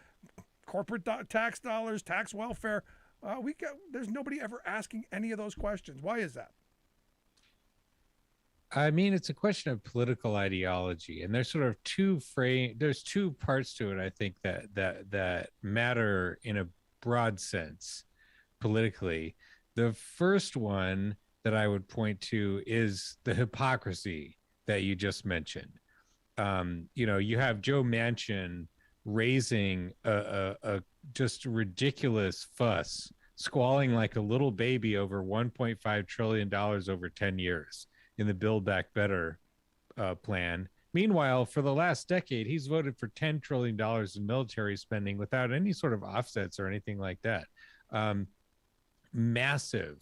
corporate tax dollars, tax welfare, there's nobody ever asking any of those questions. Why is that? I mean, it's a question of political ideology, and there's sort of there's two parts to it, I think, that matter in a broad sense politically. The first one that I would point to is the hypocrisy that you just mentioned. You have Joe Manchin raising a just ridiculous fuss, squalling like a little baby over $1.5 trillion over 10 years in the Build Back Better plan. Meanwhile, for the last decade, he's voted for $10 trillion in military spending without any sort of offsets or anything like that. Massive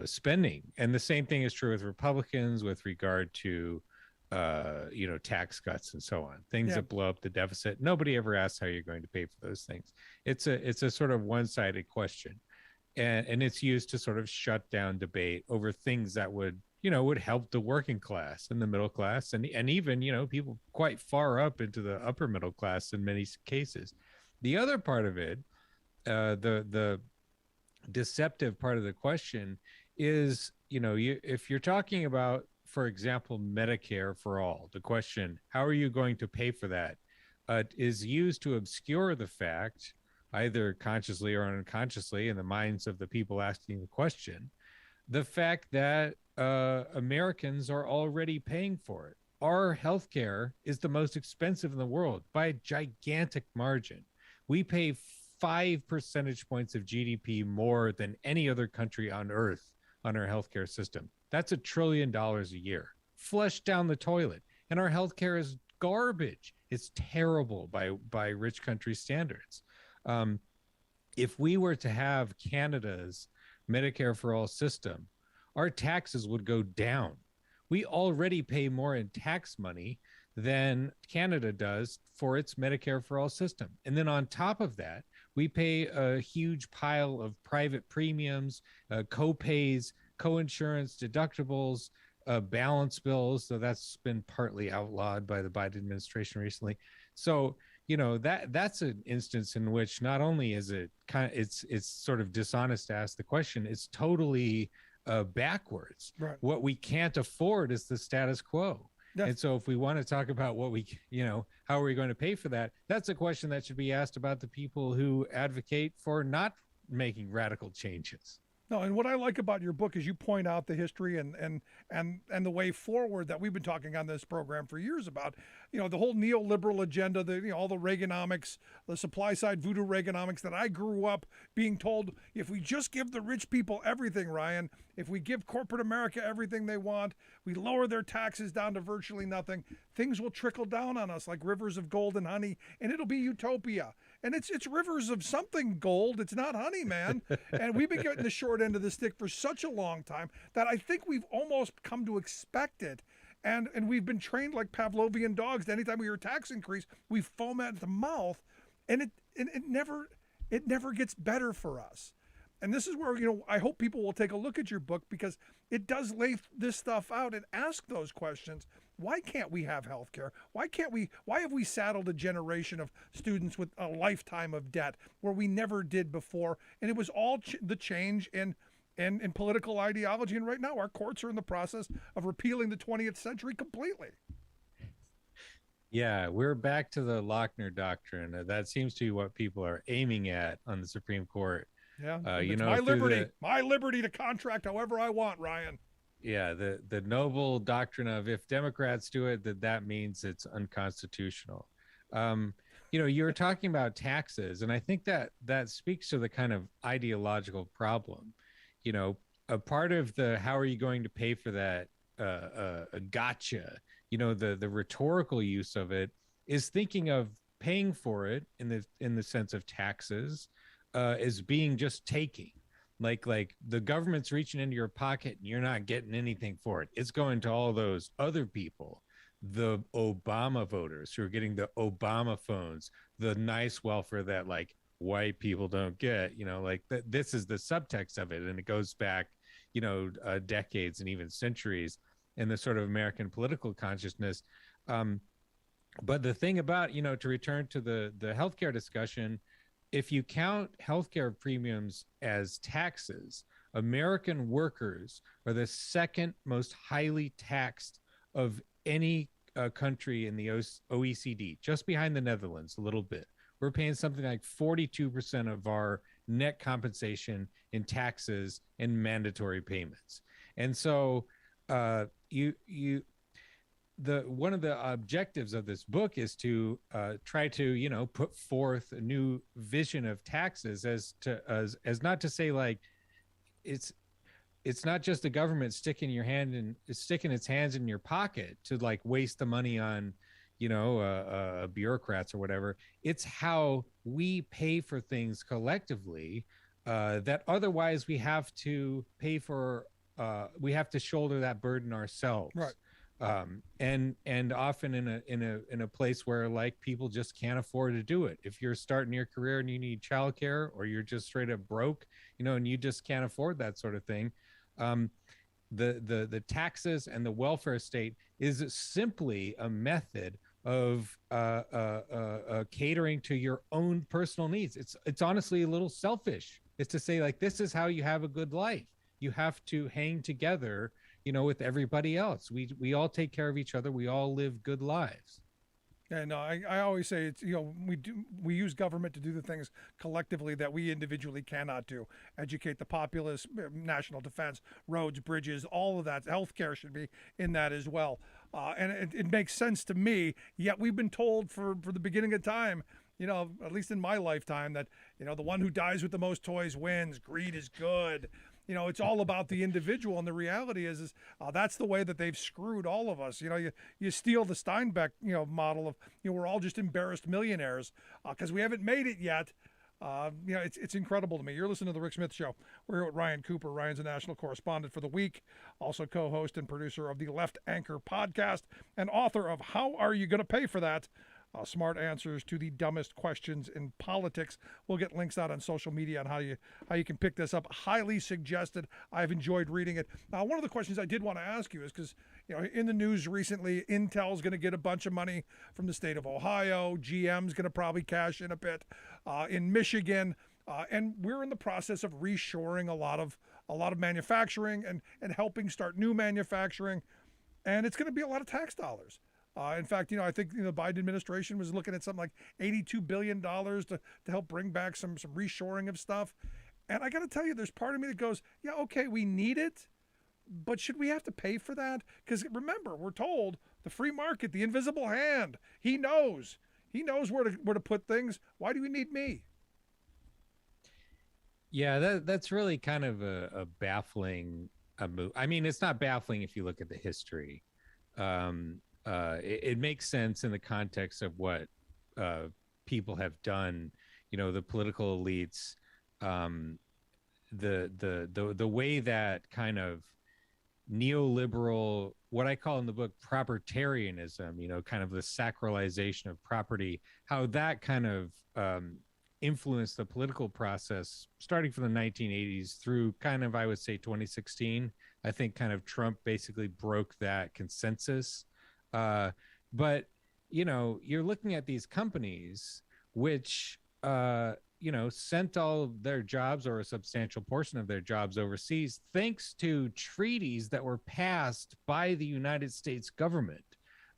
spending. And the same thing is true with Republicans with regard to, tax cuts and so on, things that blow up the deficit. Nobody ever asks how you're going to pay for those things. It's a sort of one-sided question. And it's used to sort of shut down debate over things that would help the working class and the middle class and even, people quite far up into the upper middle class in many cases. The other part of it, the deceptive part of the question is, if you're talking about, for example, Medicare for all, the question, how are you going to pay for that, is used to obscure the fact, either consciously or unconsciously in the minds of the people asking the question, the fact that Americans are already paying for it. Our healthcare is the most expensive in the world by a gigantic margin. We pay 5 percentage points of GDP more than any other country on earth on our healthcare system. That's $1 trillion a year, flushed down the toilet. And our healthcare is garbage. It's terrible by rich country standards. If we were to have Canada's Medicare for all system, our taxes would go down. We already pay more in tax money than Canada does for its Medicare for all system. And then on top of that, we pay a huge pile of private premiums, co-pays, co-insurance, deductibles, balance bills. So that's been partly outlawed by the Biden administration recently. So, that's an instance in which not only is it it's sort of dishonest to ask the question, it's totally backwards. Right. What we can't afford is the status quo. Yes. And so if we want to talk about what how are we going to pay for that? That's a question that should be asked about the people who advocate for not making radical changes. No, and what I like about your book is you point out the history and the way forward that we've been talking on this program for years about, the whole neoliberal agenda, all the Reaganomics, the supply side voodoo Reaganomics that I grew up being told, if we just give the rich people everything, Ryan, if we give corporate America everything they want, we lower their taxes down to virtually nothing, things will trickle down on us like rivers of gold and honey, and it'll be utopia. And it's rivers of something gold. It's not honey, man. And we've been getting the short end of the stick for such a long time that I think we've almost come to expect it. And we've been trained like Pavlovian dogs. Anytime we hear a tax increase, we foam at the mouth, and it never gets better for us. And this is where, I hope people will take a look at your book, because it does lay this stuff out and ask those questions. Why can't we have health care? Why have we saddled a generation of students with a lifetime of debt where we never did before? And it was all the change in political ideology. And right now our courts are in the process of repealing the 20th century completely. Yeah, we're back to the Lochner doctrine. That seems to be what people are aiming at on the Supreme Court. Yeah, my liberty to contract however I want, Ryan. Yeah, the noble doctrine of if Democrats do it, that means it's unconstitutional. You were talking about taxes, and I think that speaks to the kind of ideological problem. A part of the how are you going to pay for that gotcha, the rhetorical use of it is thinking of paying for it in the sense of taxes as being just taking. Like the government's reaching into your pocket and you're not getting anything for it. It's going to all those other people, the Obama voters who are getting the Obama phones, the nice welfare that like white people don't get, this is the subtext of it. And it goes back, decades and even centuries in the sort of American political consciousness. But the thing about, to return to the healthcare discussion, if you count healthcare premiums as taxes, American workers are the second most highly taxed of any country in the OECD, just behind the Netherlands a little bit. We're paying something like 42% of our net compensation in taxes and mandatory payments. And so one of the objectives of this book is to try to put forth a new vision of taxes as not to say like it's not just the government sticking its hands in your pocket to like waste the money on bureaucrats or whatever. It's how we pay for things collectively that otherwise we have to pay for. We have to shoulder that burden ourselves. Right. And often in a place where like people just can't afford to do it. If you're starting your career and you need childcare, or you're just straight up broke, and you just can't afford that sort of thing, the taxes and the welfare state is simply a method of catering to your own personal needs. It's honestly a little selfish. It's to say like, this is how you have a good life. You have to hang together, with everybody else. We all take care of each other. We all live good lives. And I always say it's, we use government to do the things collectively that we individually cannot do. Educate the populace, national defense, roads, bridges, all of that. Healthcare should be in that as well. And it makes sense to me. Yet we've been told for the beginning of time, at least in my lifetime, that, the one who dies with the most toys wins. Greed is good. It's all about the individual, and the reality is that's the way that they've screwed all of us. You steal the Steinbeck, model of, we're all just embarrassed millionaires because we haven't made it yet. It's incredible to me. You're listening to The Rick Smith Show. We're here with Ryan Cooper. Ryan's a national correspondent for The Week, also co-host and producer of the Left Anchor podcast, and author of How Are You Going to Pay for That? Smart answers to the dumbest questions in politics. We'll get links out on social media on how you can pick this up. Highly suggested. I've enjoyed reading it. Now, one of the questions I did want to ask you is because, in the news recently, Intel's going to get a bunch of money from the state of Ohio. GM's going to probably cash in a bit in Michigan. And we're in the process of reshoring a lot of manufacturing and helping start new manufacturing. And it's going to be a lot of tax dollars. In fact, I think the Biden administration was looking at something like $82 billion to help bring back some reshoring of stuff. And I got to tell you, there's part of me that goes, yeah, okay, we need it, but should we have to pay for that? Because remember, we're told the free market, the invisible hand, he knows. He knows where to put things. Why do we need me? Yeah, that's really kind of a baffling move. I mean, it's not baffling if you look at the history. It makes sense in the context of what people have done. You know, the political elites, the way that kind of neoliberal, what I call in the book propertarianism, you know, kind of the sacralization of property, how that kind of influenced the political process starting from the 1980s through kind of, I would say, 2016. I think kind of Trump basically broke that consensus. But, you know, you're looking at these companies which, you know, sent all of their jobs or a substantial portion of their jobs overseas thanks to treaties that were passed by the United States government.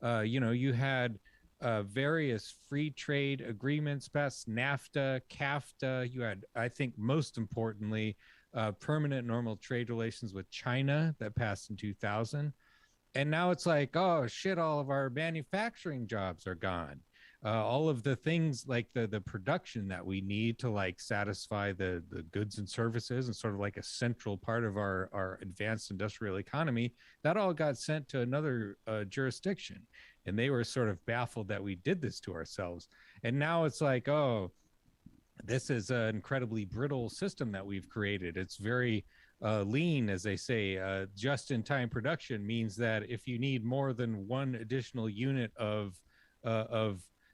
You know, you had various free trade agreements passed, NAFTA, CAFTA. You had, I think, most importantly, permanent normal trade relations with China that passed in 2000. And now it's like, oh, shit, all of our manufacturing jobs are gone. All of the things like the production that we need to like satisfy the goods and services and sort of like a central part of our advanced industrial economy, that all got sent to another jurisdiction. And they were sort of baffled that we did this to ourselves. And now it's like, oh, this is an incredibly brittle system that we've created. It's very lean, as they say. Just-in-time production means that if you need more than one additional unit of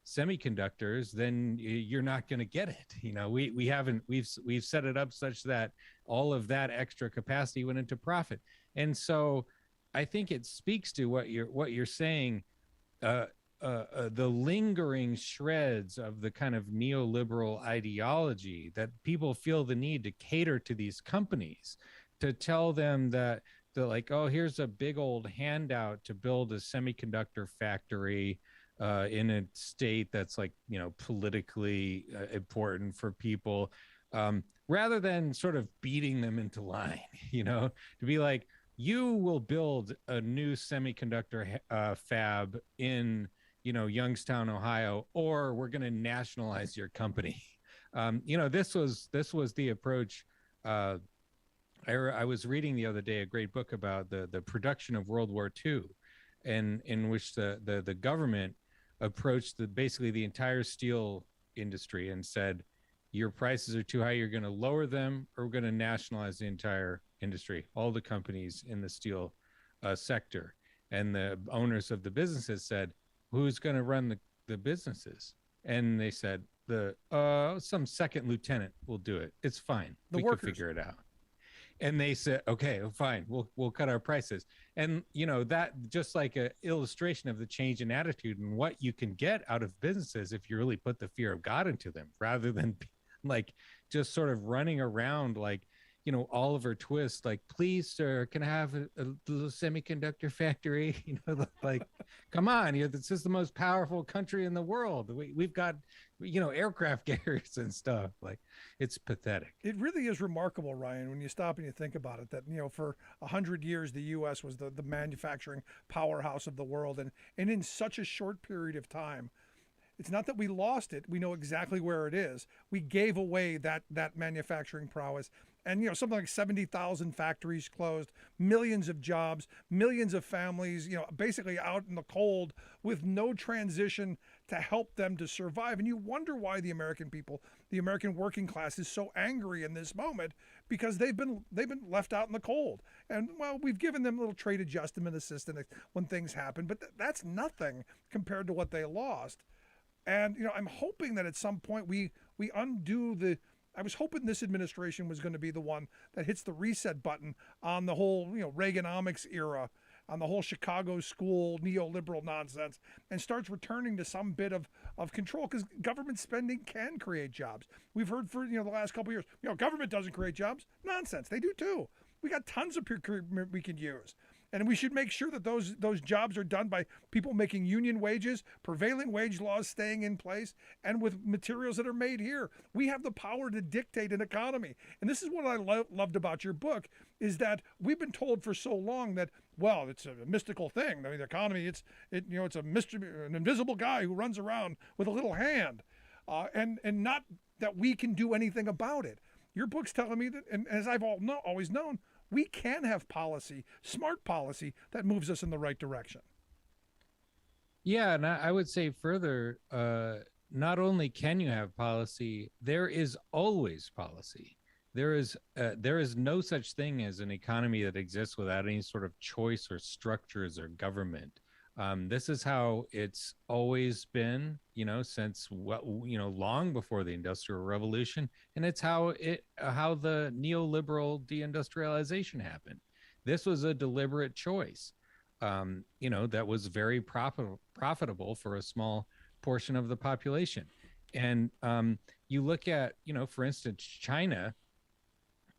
semiconductors, then you're not going to get it. You know, we've set it up such that all of that extra capacity went into profit. And so I think it speaks to what you're saying. The lingering shreds of the kind of neoliberal ideology that people feel the need to cater to these companies, to tell them that they're like, oh, here's a big old handout to build a semiconductor factory in a state that's like, you know, politically important for people, rather than sort of beating them into line, you know, to be like, you will build a new semiconductor fab in, you know, Youngstown, Ohio, or we're going to nationalize your company. You know, this was the approach. I was reading the other day a great book about the production of World War II, and in which the government approached basically the entire steel industry and said, your prices are too high, you're going to lower them, or we're going to nationalize the entire industry, all the companies in the steel sector. And the owners of the businesses said, who's going to run the businesses? And they said, some second lieutenant will do it. It's fine. We can figure it out. And they said, okay, fine, we'll cut our prices. And, you know, that just like an illustration of the change in attitude and what you can get out of businesses if you really put the fear of God into them, rather than like just sort of running around like, you know, Oliver Twist, like, please, sir, can I have a little semiconductor factory? You know, like, come on, you know, this is the most powerful country in the world. We've got, you know, aircraft carriers and stuff. Like, it's pathetic. It really is remarkable, Ryan, when you stop and you think about it, that, you know, for 100 years, the U.S. was the manufacturing powerhouse of the world. And in such a short period of time, it's not that we lost it. We know exactly where it is. We gave away that manufacturing prowess. And, you know, something like 70,000 factories closed, millions of jobs, millions of families, you know, basically out in the cold with no transition to help them to survive. And you wonder why the American people, the American working class, is so angry in this moment, because they've been left out in the cold. And, well, we've given them a little trade adjustment assistance when things happen, but that's nothing compared to what they lost. And, you know, I'm hoping that at some point we undo I was hoping this administration was going to be the one that hits the reset button on the whole, you know, Reaganomics era, on the whole Chicago school neoliberal nonsense, and starts returning to some bit of control, because government spending can create jobs. We've heard for, you know, the last couple of years, you know, government doesn't create jobs. Nonsense. They do too. We got tons of procurement we can use. And we should make sure that those jobs are done by people making union wages, prevailing wage laws staying in place, and with materials that are made here. We have the power to dictate an economy. And this is what I loved about your book, is that we've been told for so long that, well, it's a mystical thing. I mean, the economy, it's an invisible guy who runs around with a little hand, and not that we can do anything about it. Your book's telling me that, and as I've always known, we can have policy, smart policy, that moves us in the right direction. Yeah, and I would say further, not only can you have policy, there is always policy. There is no such thing as an economy that exists without any sort of choice or structures or government. This is how it's always been, since long before the Industrial Revolution, and it's how the neoliberal deindustrialization happened. This was a deliberate choice, that was very profitable for a small portion of the population. And you look at, for instance, China,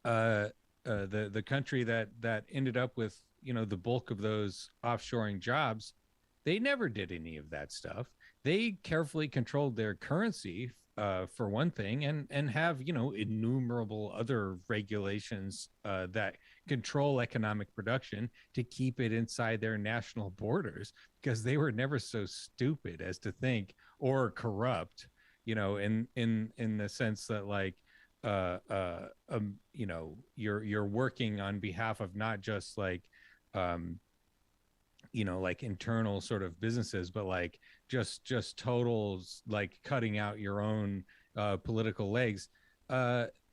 the country that ended up with the bulk of those offshoring jobs. They never did any of that stuff. They carefully controlled their currency, for one thing, and have, innumerable other regulations that control economic production to keep it inside their national borders, because they were never so stupid as to think, or corrupt, in the sense that, like, you're working on behalf of not just like, like internal sort of businesses, but like just totals, like cutting out your own political legs.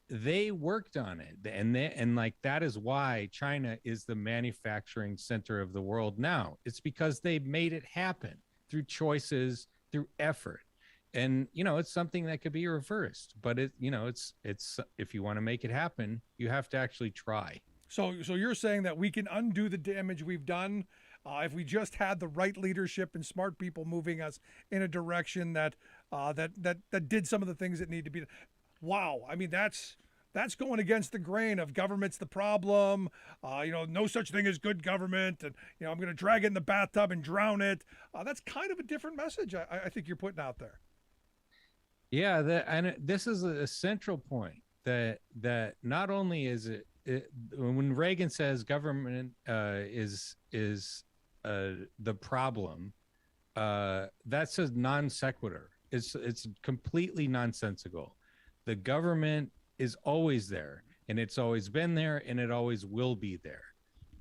They worked on it, and like that is why China is the manufacturing center of the world now. It's because they made it happen through choices, through effort. And it's something that could be reversed, but it's if you want to make it happen, you have to actually try. So you're saying that we can undo the damage we've done if we just had the right leadership and smart people moving us in a direction that did some of the things that need to be. Wow, I mean that's going against the grain of government's the problem. No such thing as good government, and I'm going to drag it in the bathtub and drown it. That's kind of a different message I think you're putting out there. Yeah, and this is a central point that not only is it when Reagan says government is the problem, that's a non sequitur. It's completely nonsensical. The government is always there, and it's always been there, and it always will be there.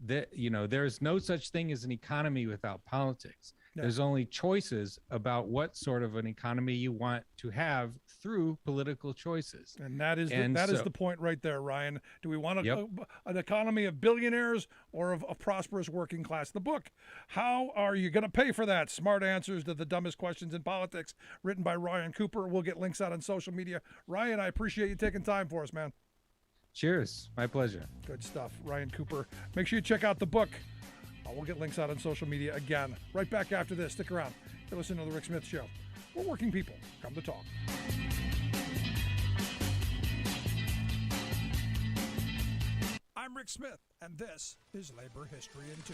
There's no such thing as an economy without politics. Yeah. There's only choices about what sort of an economy you want to have through political choices. And that is the point right there, Ryan. Do we want an economy of billionaires or of a prosperous working class? The book, How Are You Going to Pay for That? Smart Answers to the Dumbest Questions in Politics, written by Ryan Cooper. We'll get links out on social media. Ryan, I appreciate you taking time for us, man. Cheers. My pleasure. Good stuff. Ryan Cooper. Make sure you check out the book. We'll get links out on social media again. Right back after this. Stick around. You're listening to The Rick Smith Show. We're working people. Come to talk. I'm Rick Smith, and this is Labor History in 2.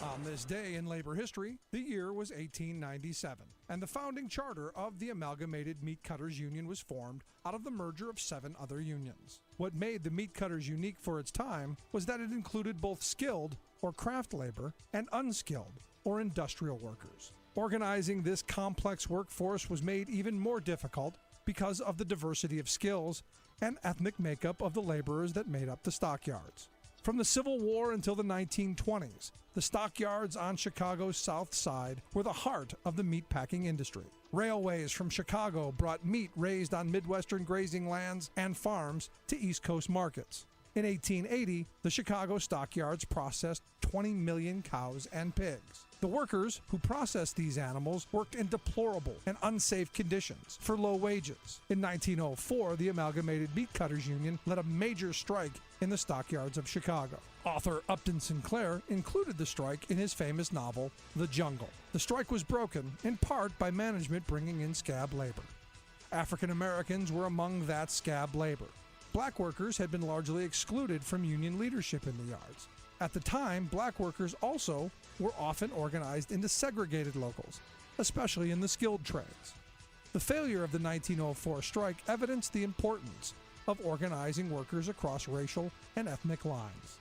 On this day in labor history, the year was 1897, and the founding charter of the Amalgamated Meat Cutters Union was formed out of the merger of 7 other unions. What made the meat cutters unique for its time was that it included both skilled, or craft labor, and unskilled, or industrial workers. Organizing this complex workforce was made even more difficult because of the diversity of skills and ethnic makeup of the laborers that made up the stockyards. From the Civil War until the 1920s, the stockyards on Chicago's South Side were the heart of the meatpacking industry. Railways from Chicago brought meat raised on Midwestern grazing lands and farms to East Coast markets. In 1880, the Chicago stockyards processed 20 million cows and pigs. The workers who processed these animals worked in deplorable and unsafe conditions for low wages. In 1904, the Amalgamated Meat Cutters Union led a major strike in the stockyards of Chicago. Author Upton Sinclair included the strike in his famous novel, The Jungle. The strike was broken, in part by management bringing in scab labor. African Americans were among that scab labor. Black workers had been largely excluded from union leadership in the yards. At the time, black workers also were often organized into segregated locals, especially in the skilled trades. The failure of the 1904 strike evidenced the importance of organizing workers across racial and ethnic lines.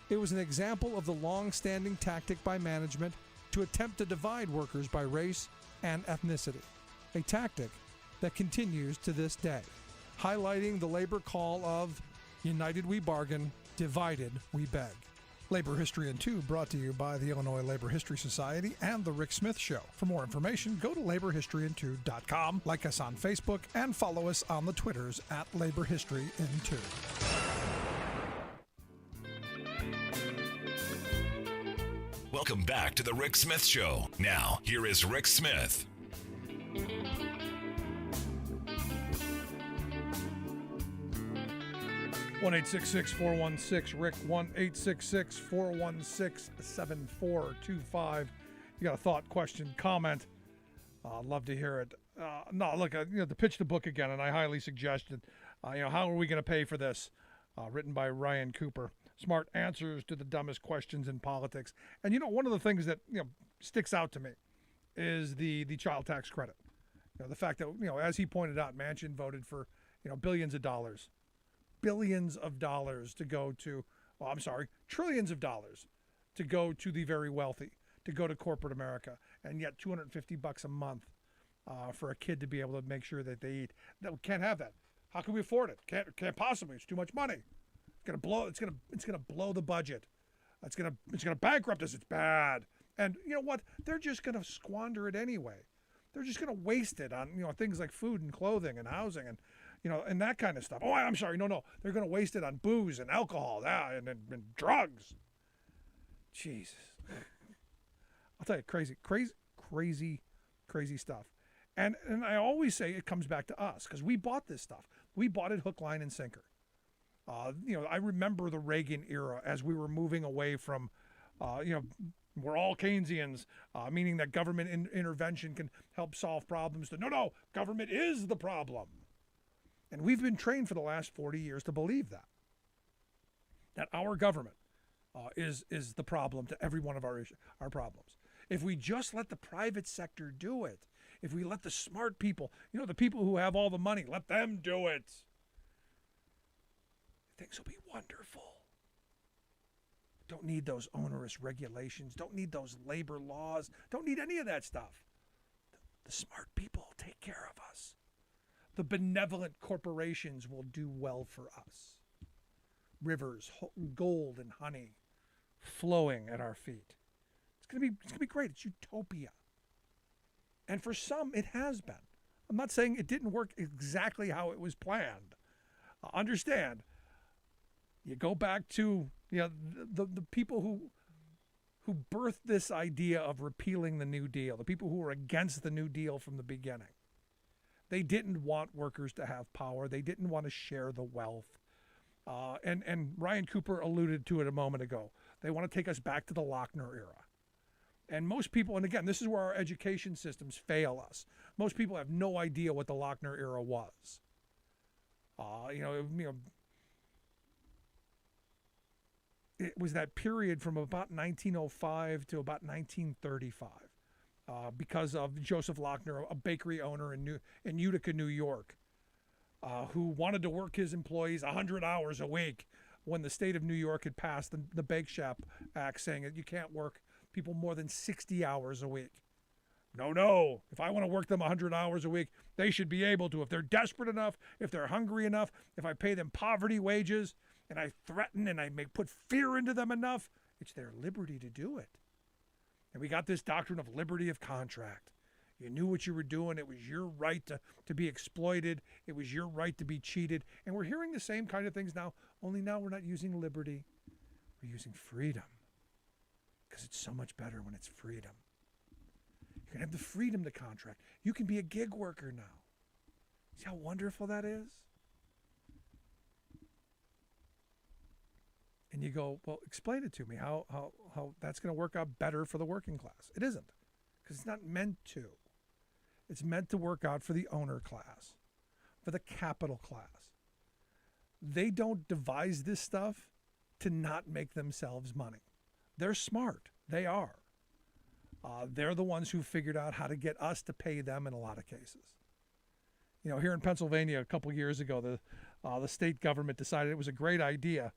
It was an example of the long-standing tactic by management to attempt to divide workers by race and ethnicity, a tactic that continues to this day, highlighting the labor call of united we bargain, divided we beg. Labor History in 2 brought to you by the Illinois Labor History Society and The Rick Smith Show. For more information, go to laborhistoryin2.com, like us on Facebook, and follow us on the Twitters at Labor History in 2. Welcome back to the Rick Smith Show. Now, here is Rick Smith. 1-866-416-RICK, 1-866-416-7425. You got a thought, question, comment? I'd love to hear it. The pitch the book again, and I highly suggested, how are we going to pay for this? Written by Ryan Cooper. Smart answers to the dumbest questions in politics. And, one of the things that, sticks out to me is the child tax credit. The fact that, as he pointed out, Manchin voted for, billions of dollars to go to, trillions of dollars to go to the very wealthy, to go to corporate America, and yet $250 a month for a kid to be able to make sure that they eat. No, we can't have that. How can we afford it? Can't possibly. It's too much money. It's gonna blow the budget. It's gonna bankrupt us. It's bad. And you know what? They're just gonna squander it anyway. They're just gonna waste it on things like food and clothing and housing and and that kind of stuff. Oh, I'm sorry. No. They're going to waste it on booze and alcohol and drugs. Jesus. I'll tell you, crazy stuff. And I always say it comes back to us because we bought this stuff. We bought it hook, line, and sinker. I remember the Reagan era as we were moving away from, we're all Keynesians, meaning that government intervention can help solve problems. No, government is the problem. And we've been trained for the last 40 years to believe that our government is the problem to every one of our problems. If we just let the private sector do it, if we let the smart people, the people who have all the money, let them do it, things will be wonderful. Don't need those onerous regulations. Don't need those labor laws. Don't need any of that stuff. The smart people will take care of us. The benevolent corporations will do well for us. Rivers, gold, and honey flowing at our feet. It's gonna be great. It's utopia. And for some, it has been. I'm not saying it didn't work exactly how it was planned. Understand? You go back to the people who birthed this idea of repealing the New Deal. The people who were against the New Deal from the beginning. They didn't want workers to have power. They didn't want to share the wealth. And Ryan Cooper alluded to it a moment ago. They want to take us back to the Lochner era. And most people, and again, this is where our education systems fail us. Most people have no idea what the Lochner era was. It was that period from about 1905 to about 1935. Because of Joseph Lochner, a bakery owner in Utica, New York, who wanted to work his employees 100 hours a week when the state of New York had passed the Bake Shop Act saying that you can't work people more than 60 hours a week. No. If I want to work them 100 hours a week, they should be able to. If they're desperate enough, if they're hungry enough, if I pay them poverty wages and I threaten and I may put fear into them enough, it's their liberty to do it. And we got this doctrine of liberty of contract. You knew what you were doing. It was your right to be exploited. It was your right to be cheated. And we're hearing the same kind of things now, only now we're not using liberty. We're using freedom. Because it's so much better when it's freedom. You can have the freedom to contract. You can be a gig worker now. See how wonderful that is? And you go, well, explain it to me, how that's going to work out better for the working class. It isn't, because it's not meant to. It's meant to work out for the owner class, for the capital class. They don't devise this stuff to not make themselves money. They're smart. They are. They're the ones who figured out how to get us to pay them in a lot of cases. You know, here in Pennsylvania a couple years ago, the state government decided it was a great idea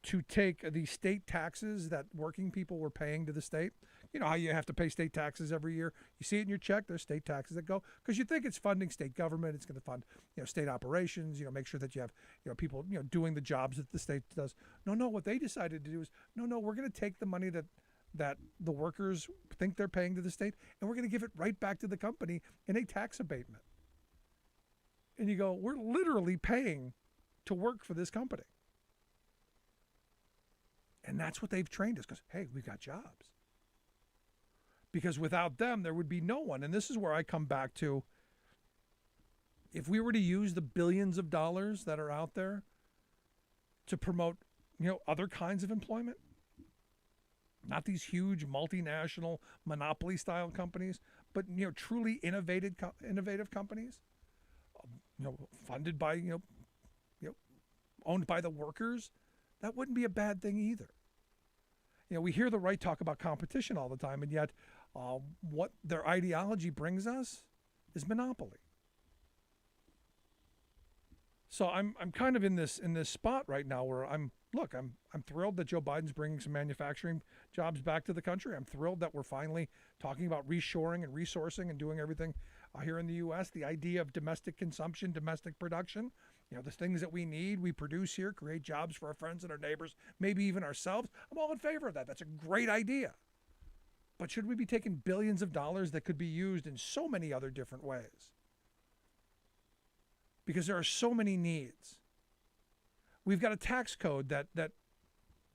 to take the state taxes that working people were paying to the state. You know how you have to pay state taxes every year? You see it in your check, there's state taxes that go, because you think it's funding state government, it's going to fund, state operations, make sure that you have, people, doing the jobs that the state does. No, what they decided to do is, no, we're going to take the money that the workers think they're paying to the state, and we're going to give it right back to the company in a tax abatement. And you go, we're literally paying to work for this company. And that's what they've trained us, because, hey, we've got jobs. Because without them, there would be no one. And this is where I come back to, if we were to use the billions of dollars that are out there to promote, other kinds of employment, not these huge multinational monopoly-style companies, but, truly innovative companies, funded by, owned by the workers, that wouldn't be a bad thing either. We hear the right talk about competition all the time, and yet what their ideology brings us is monopoly. So I'm kind of in this spot right now where I'm thrilled that Joe Biden's bringing some manufacturing jobs back to the country. I'm thrilled that we're finally talking about reshoring and resourcing and doing everything here in the U.S. The idea of domestic consumption, domestic production, the things that we need, we produce here, create jobs for our friends and our neighbors, maybe even ourselves. I'm all in favor of that. That's a great idea. But should we be taking billions of dollars that could be used in so many other different ways? Because there are so many needs. We've got a tax code that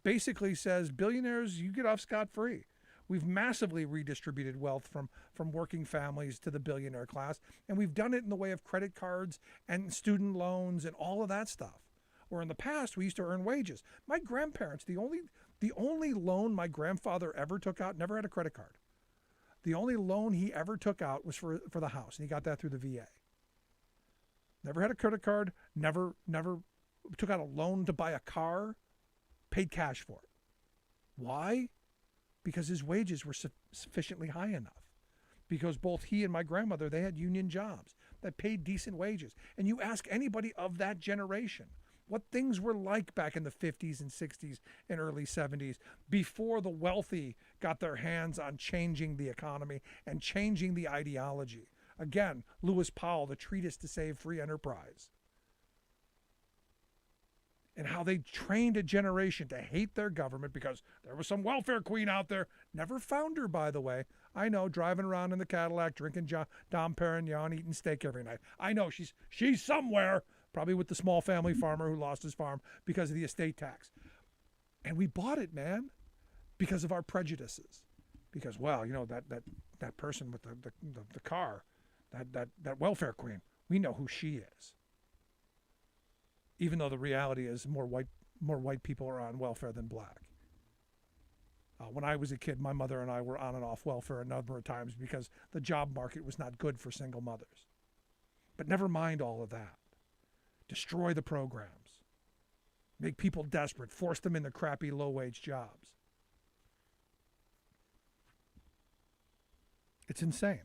basically says billionaires, you get off scot-free. We've massively redistributed wealth from working families to the billionaire class, and we've done it in the way of credit cards and student loans and all of that stuff. Where in the past, we used to earn wages. My grandparents, the only loan my grandfather ever took out, never had a credit card. The only loan he ever took out was for the house, and he got that through the VA. Never had a credit card, never took out a loan to buy a car, paid cash for it. Why? Because his wages were sufficiently high enough. Because both he and my grandmother, they had union jobs that paid decent wages. And you ask anybody of that generation what things were like back in the 50s and 60s and early 70s before the wealthy got their hands on changing the economy and changing the ideology. Again, Lewis Powell, the treatise to save free enterprise. And how they trained a generation to hate their government because there was some welfare queen out there. Never found her, by the way. I know, driving around in the Cadillac, drinking Dom Perignon, eating steak every night. I know, she's somewhere, probably with the small family farmer who lost his farm because of the estate tax. And we bought it, man, because of our prejudices. Because, well, that person with the car, that welfare queen, we know who she is. Even though the reality is more white people are on welfare than black. When I was a kid, my mother and I were on and off welfare a number of times because the job market was not good for single mothers. But never mind all of that. Destroy the programs. Make people desperate. Force them into crappy low-wage jobs. It's insane.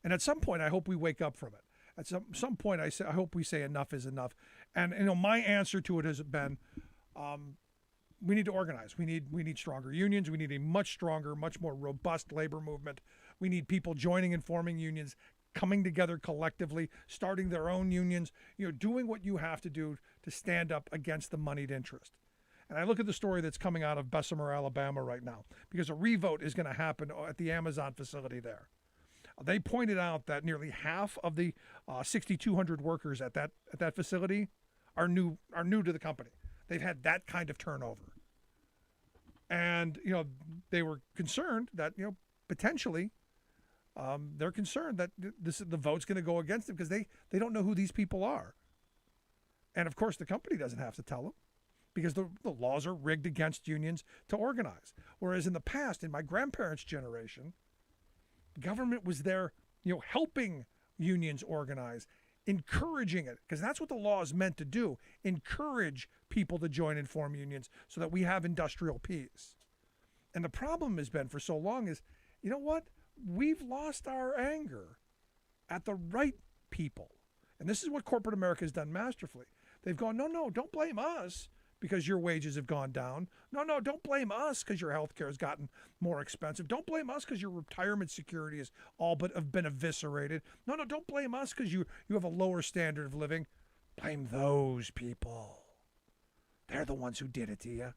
And at some point, I hope we wake up from it. At some point, I hope we say enough is enough. And my answer to it has been, we need to organize. We need stronger unions. We need a much stronger, much more robust labor movement. We need people joining and forming unions, coming together collectively, starting their own unions. Doing what you have to do to stand up against the moneyed interest. And I look at the story that's coming out of Bessemer, Alabama right now, because a revote is going to happen at the Amazon facility there. They pointed out that nearly half of the 6,200 workers at that facility are new to the company. They've had that kind of turnover, and they were concerned that potentially they're concerned that the vote's going to go against them because they don't know who these people are, and of course the company doesn't have to tell them because the laws are rigged against unions to organize. Whereas in the past, in my grandparents' generation, government was there, helping unions organize, encouraging it, because that's what the law is meant to do, encourage people to join and form unions so that we have industrial peace. And the problem has been for so long is, you know what? We've lost our anger at the right people. And this is what corporate America has done masterfully. They've gone, no, don't blame us because your wages have gone down. No, don't blame us because your health care has gotten more expensive. Don't blame us because your retirement security is all but have been eviscerated. No, don't blame us because you have a lower standard of living. Blame those people. They're the ones who did it to you.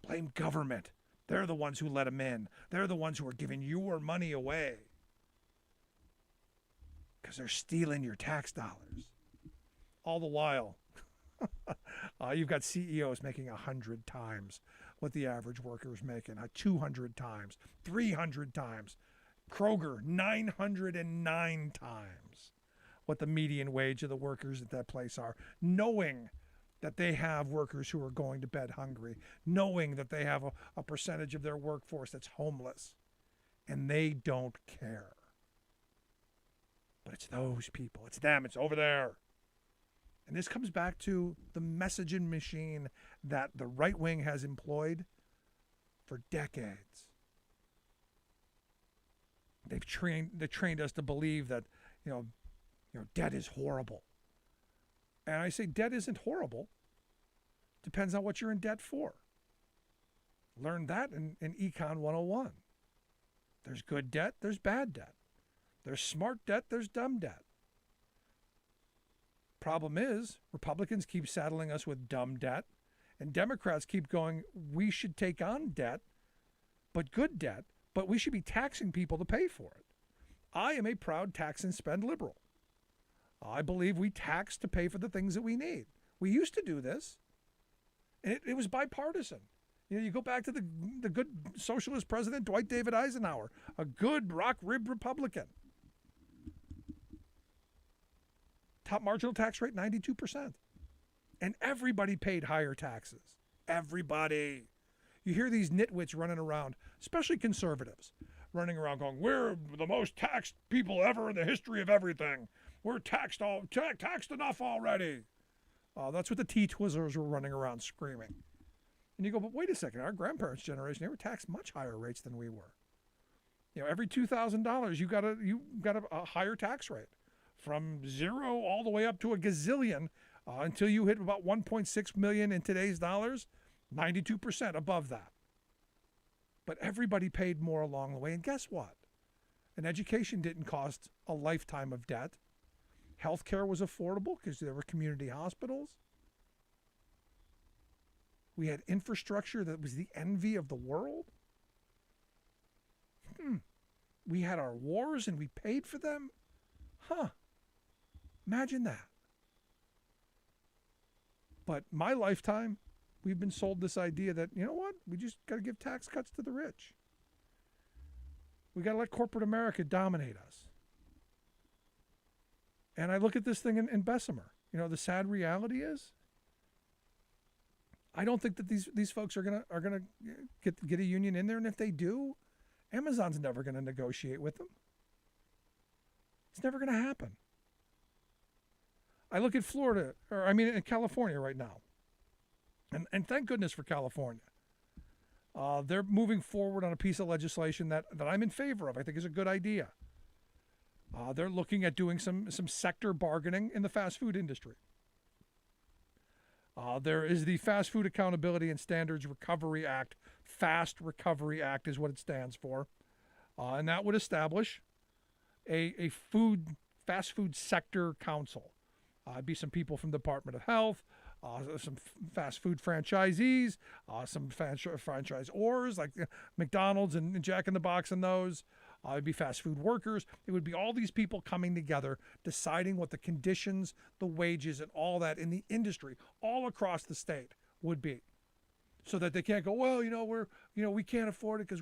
Blame government. They're the ones who let them in. They're the ones who are giving your money away because they're stealing your tax dollars. All the while, you've got CEOs making 100 times what the average worker is making, 200 times, 300 times. Kroger, 909 times what the median wage of the workers at that place are, knowing that they have workers who are going to bed hungry, knowing that they have a percentage of their workforce that's homeless, and they don't care. But it's those people. It's them. It's over there. And this comes back to the messaging machine that the right wing has employed for decades. They've trained us to believe that, debt is horrible. And I say debt isn't horrible. Depends on what you're in debt for. Learn that in Econ 101. There's good debt, there's bad debt. There's smart debt, there's dumb debt. Problem is, Republicans keep saddling us with dumb debt, and Democrats keep going, we should take on debt, but good debt, but we should be taxing people to pay for it. I am a proud tax and spend liberal. I believe we tax to pay for the things that we need. We used to do this, and it was bipartisan. You go back to the good socialist president, Dwight David Eisenhower, a good rock-ribbed Republican. Top marginal tax rate, 92%. And everybody paid higher taxes. Everybody. You hear these nitwits running around, especially conservatives, running around going, we're the most taxed people ever in the history of everything. We're taxed enough already. That's what the T-Twizzlers were running around screaming. And you go, but wait a second, our grandparents' generation, they were taxed much higher rates than we were. Every $2,000, you got a higher tax rate. From zero all the way up to a gazillion until you hit about 1.6 million in today's dollars, 92% above that. But everybody paid more along the way. And guess what? An education didn't cost a lifetime of debt. Healthcare was affordable because there were community hospitals. We had infrastructure that was the envy of the world. We had our wars and we paid for them. Imagine that. But my lifetime, we've been sold this idea that, you know what? We just got to give tax cuts to the rich. We got to let corporate America dominate us. And I look at this thing in Bessemer. The sad reality is, I don't think that these folks are gonna get a union in there, and if they do, Amazon's never gonna negotiate with them. It's never gonna happen. I look at Florida, in California right now, and thank goodness for California. They're moving forward on a piece of legislation that I'm in favor of. I think is a good idea. They're looking at doing some sector bargaining in the fast food industry. There is the Fast Food Accountability and Standards Recovery Act. Fast Recovery Act is what it stands for. And that would establish a fast food sector council. It'd be some people from the Department of Health, some fast food franchisees, some franchisors like McDonald's and Jack in the Box and those. It'd be fast food workers. It would be all these people coming together, deciding what the conditions, the wages, and all that in the industry all across the state would be, so that they can't go, well, we can't afford it because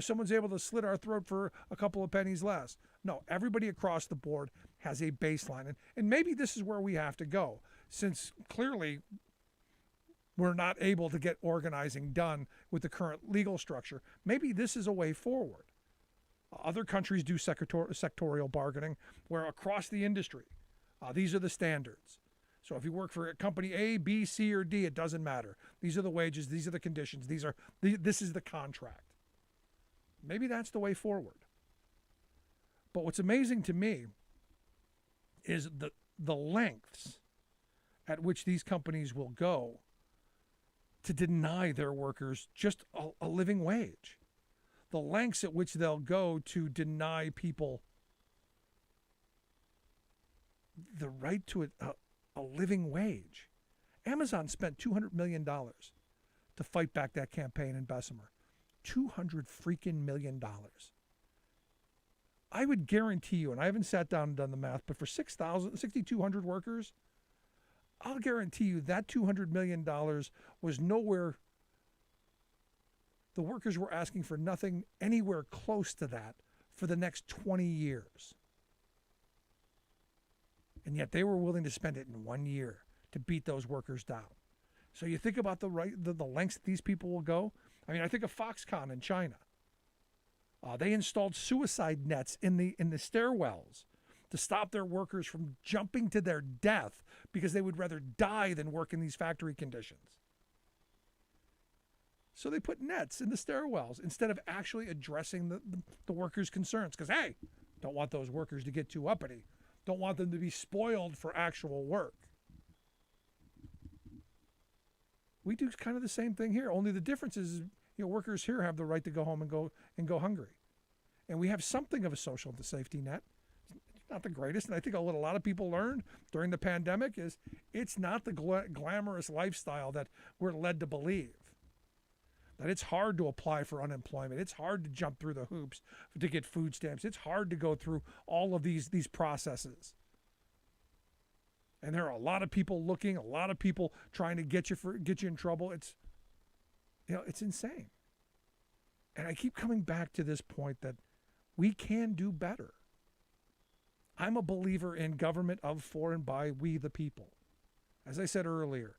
someone's able to slit our throat for a couple of pennies less. No, everybody across the board has a baseline, and maybe this is where we have to go, since clearly we're not able to get organizing done with the current legal structure. Maybe this is a way forward. Other countries do sectorial bargaining, where across the industry, these are the standards. So if you work for company A, B, C, or D, it doesn't matter. These are the wages. These are the conditions. This is the contract. Maybe that's the way forward. But what's amazing to me is the lengths at which these companies will go to deny their workers just a living wage. The lengths at which they'll go to deny people the right to a living wage. Amazon spent $200 million to fight back that campaign in Bessemer. $200 freaking million. I would guarantee you, and I haven't sat down and done the math, but for 6,200 workers, I'll guarantee you that $200 million was nowhere. The workers were asking for nothing anywhere close to that for the next 20 years. And yet they were willing to spend it in 1 year to beat those workers down. So you think about the lengths that these people will go. I mean, I think of Foxconn in China. They installed suicide nets in the stairwells to stop their workers from jumping to their death because they would rather die than work in these factory conditions. So they put nets in the stairwells instead of actually addressing the workers' concerns. Because, hey, don't want those workers to get too uppity. Don't want them to be spoiled for actual work. We do kind of the same thing here. Only the difference is, workers here have the right to go home and go hungry. And we have something of a social safety net. It's not the greatest. And I think what a lot of people learned during the pandemic is it's not the glamorous lifestyle that we're led to believe. That it's hard to apply for unemployment. It's hard to jump through the hoops to get food stamps. It's hard to go through all of these processes. And there are a lot of people looking, a lot of people trying to get you in trouble. It's insane. And I keep coming back to this point that we can do better. I'm a believer in government of, for, and by we the people. As I said earlier,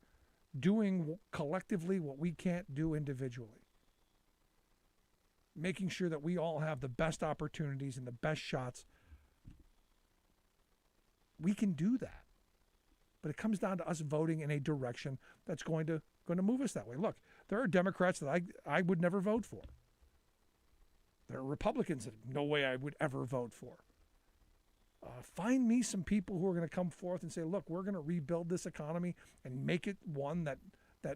doing collectively what we can't do individually. Making sure that we all have the best opportunities and the best shots. We can do that. But it comes down to us voting in a direction that's going to move us that way. Look, there are Democrats that I would never vote for. There are Republicans that no way I would ever vote for. Find me some people who are going to come forth and say, look, we're going to rebuild this economy and make it one that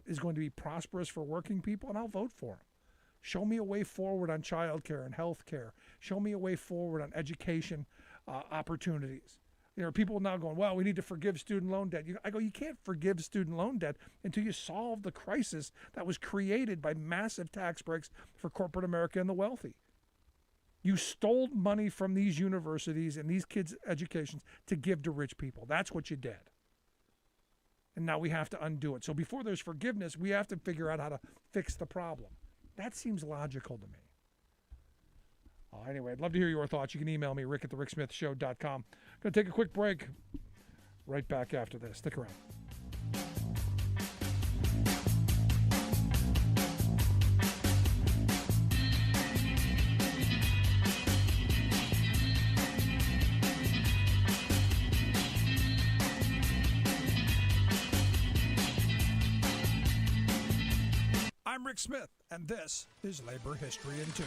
is going to be prosperous for working people, and I'll vote for them. Show me a way forward on child care and health care. Show me a way forward on education opportunities. People now going, well, we need to forgive student loan debt. I go, you can't forgive student loan debt until you solve the crisis that was created by massive tax breaks for corporate America and the wealthy. You stole money from these universities and these kids' educations to give to rich people. That's what you did. And now we have to undo it. So before there's forgiveness, we have to figure out how to fix the problem. That seems logical to me. Anyway, I'd love to hear your thoughts. You can email me, rick@thericksmithshow.com. Going to take a quick break. Right back after this. Stick around. I'm Rick Smith, and this is Labor History in 2.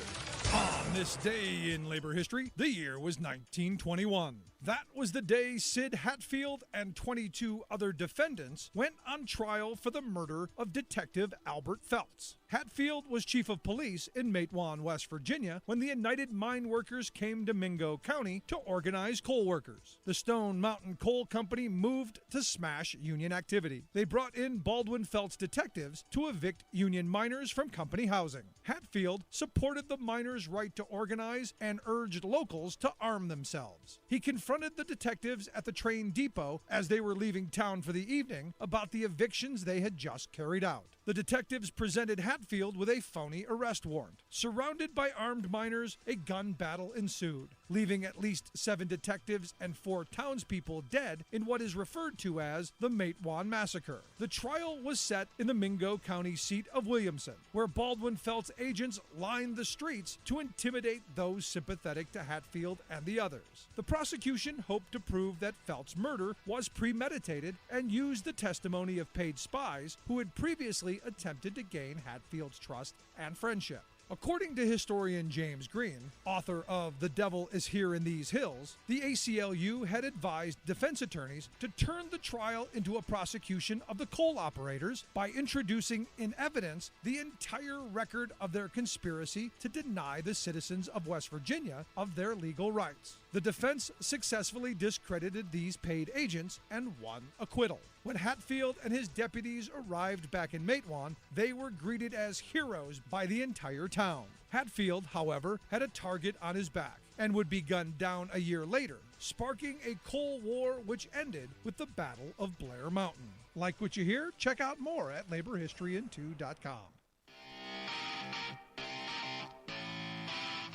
On this day in labor history, the year was 1921. That was the day Sid Hatfield and 22 other defendants went on trial for the murder of Detective Albert Phelps. Hatfield was chief of police in Matewan, West Virginia, when the United Mine Workers came to Mingo County to organize coal workers. The Stone Mountain Coal Company moved to smash union activity. They brought in Baldwin Felts detectives to evict union miners from company housing. Hatfield supported the miners' right to organize and urged locals to arm themselves. He confronted the detectives at the train depot as they were leaving town for the evening about the evictions they had just carried out. The detectives presented Hatfield Hatfield with a phony arrest warrant. Surrounded by armed miners, a gun battle ensued, leaving at least 7 detectives and 4 townspeople dead in what is referred to as the Matewan Massacre. The trial was set in the Mingo County seat of Williamson, where Baldwin Felt's agents lined the streets to intimidate those sympathetic to Hatfield and the others. The prosecution hoped to prove that Felt's murder was premeditated and used the testimony of paid spies who had previously attempted to gain Hatfield's trust and friendship. According to historian James Green, author of The Devil is Here in These Hills, the ACLU had advised defense attorneys to turn the trial into a prosecution of the coal operators by introducing in evidence the entire record of their conspiracy to deny the citizens of West Virginia of their legal rights. The defense successfully discredited these paid agents and won acquittal. When Hatfield and his deputies arrived back in Matewan, they were greeted as heroes by the entire town. Hatfield, however, had a target on his back and would be gunned down a year later, sparking a coal war which ended with the Battle of Blair Mountain. Like what you hear? Check out more at laborhistoryin2.com.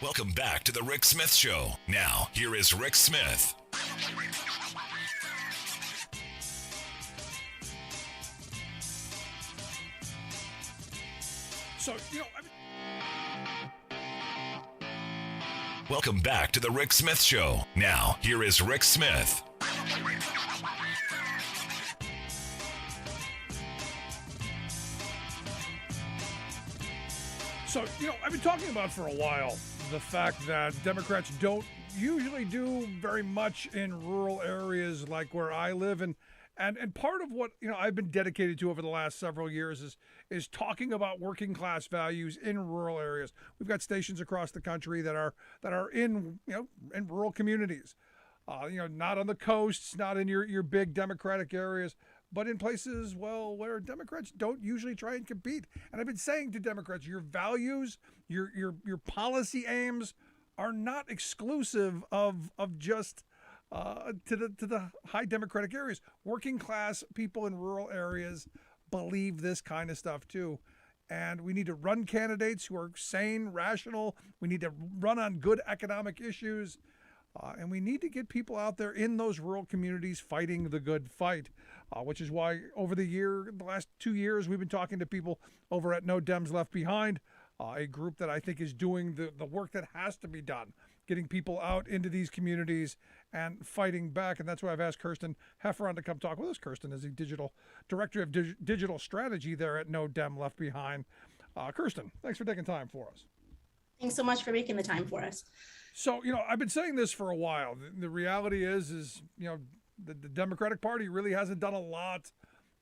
Welcome back to the Rick Smith Show. Now, here is Rick Smith. So, Welcome back to the Rick Smith Show. Now, here is Rick Smith. So, I've been talking about for a while the fact that Democrats don't usually do very much in rural areas like where I live. And part of what, I've been dedicated to over the last several years is talking about working class values in rural areas. We've got stations across the country that are in, in rural communities, not on the coasts, not in your big Democratic areas, but in places, where Democrats don't usually try and compete. And I've been saying to Democrats, your values, your policy aims are not exclusive of just to the high Democratic areas. Working class people in rural areas believe this kind of stuff too. And we need to run candidates who are sane, rational. We need to run on good economic issues. And we need to get people out there in those rural communities fighting the good fight, which is why over the last 2 years, we've been talking to people over at No Dems Left Behind, a group that I think is doing the work that has to be done, getting people out into these communities and fighting back. And that's why I've asked Kirsten Heffron to come talk with us. Kirsten is the director of digital strategy there at No Dem Left Behind. Kirsten, thanks for taking time for us. Thanks so much for making the time for us. So, I've been saying this for a while. The reality is the Democratic Party really hasn't done a lot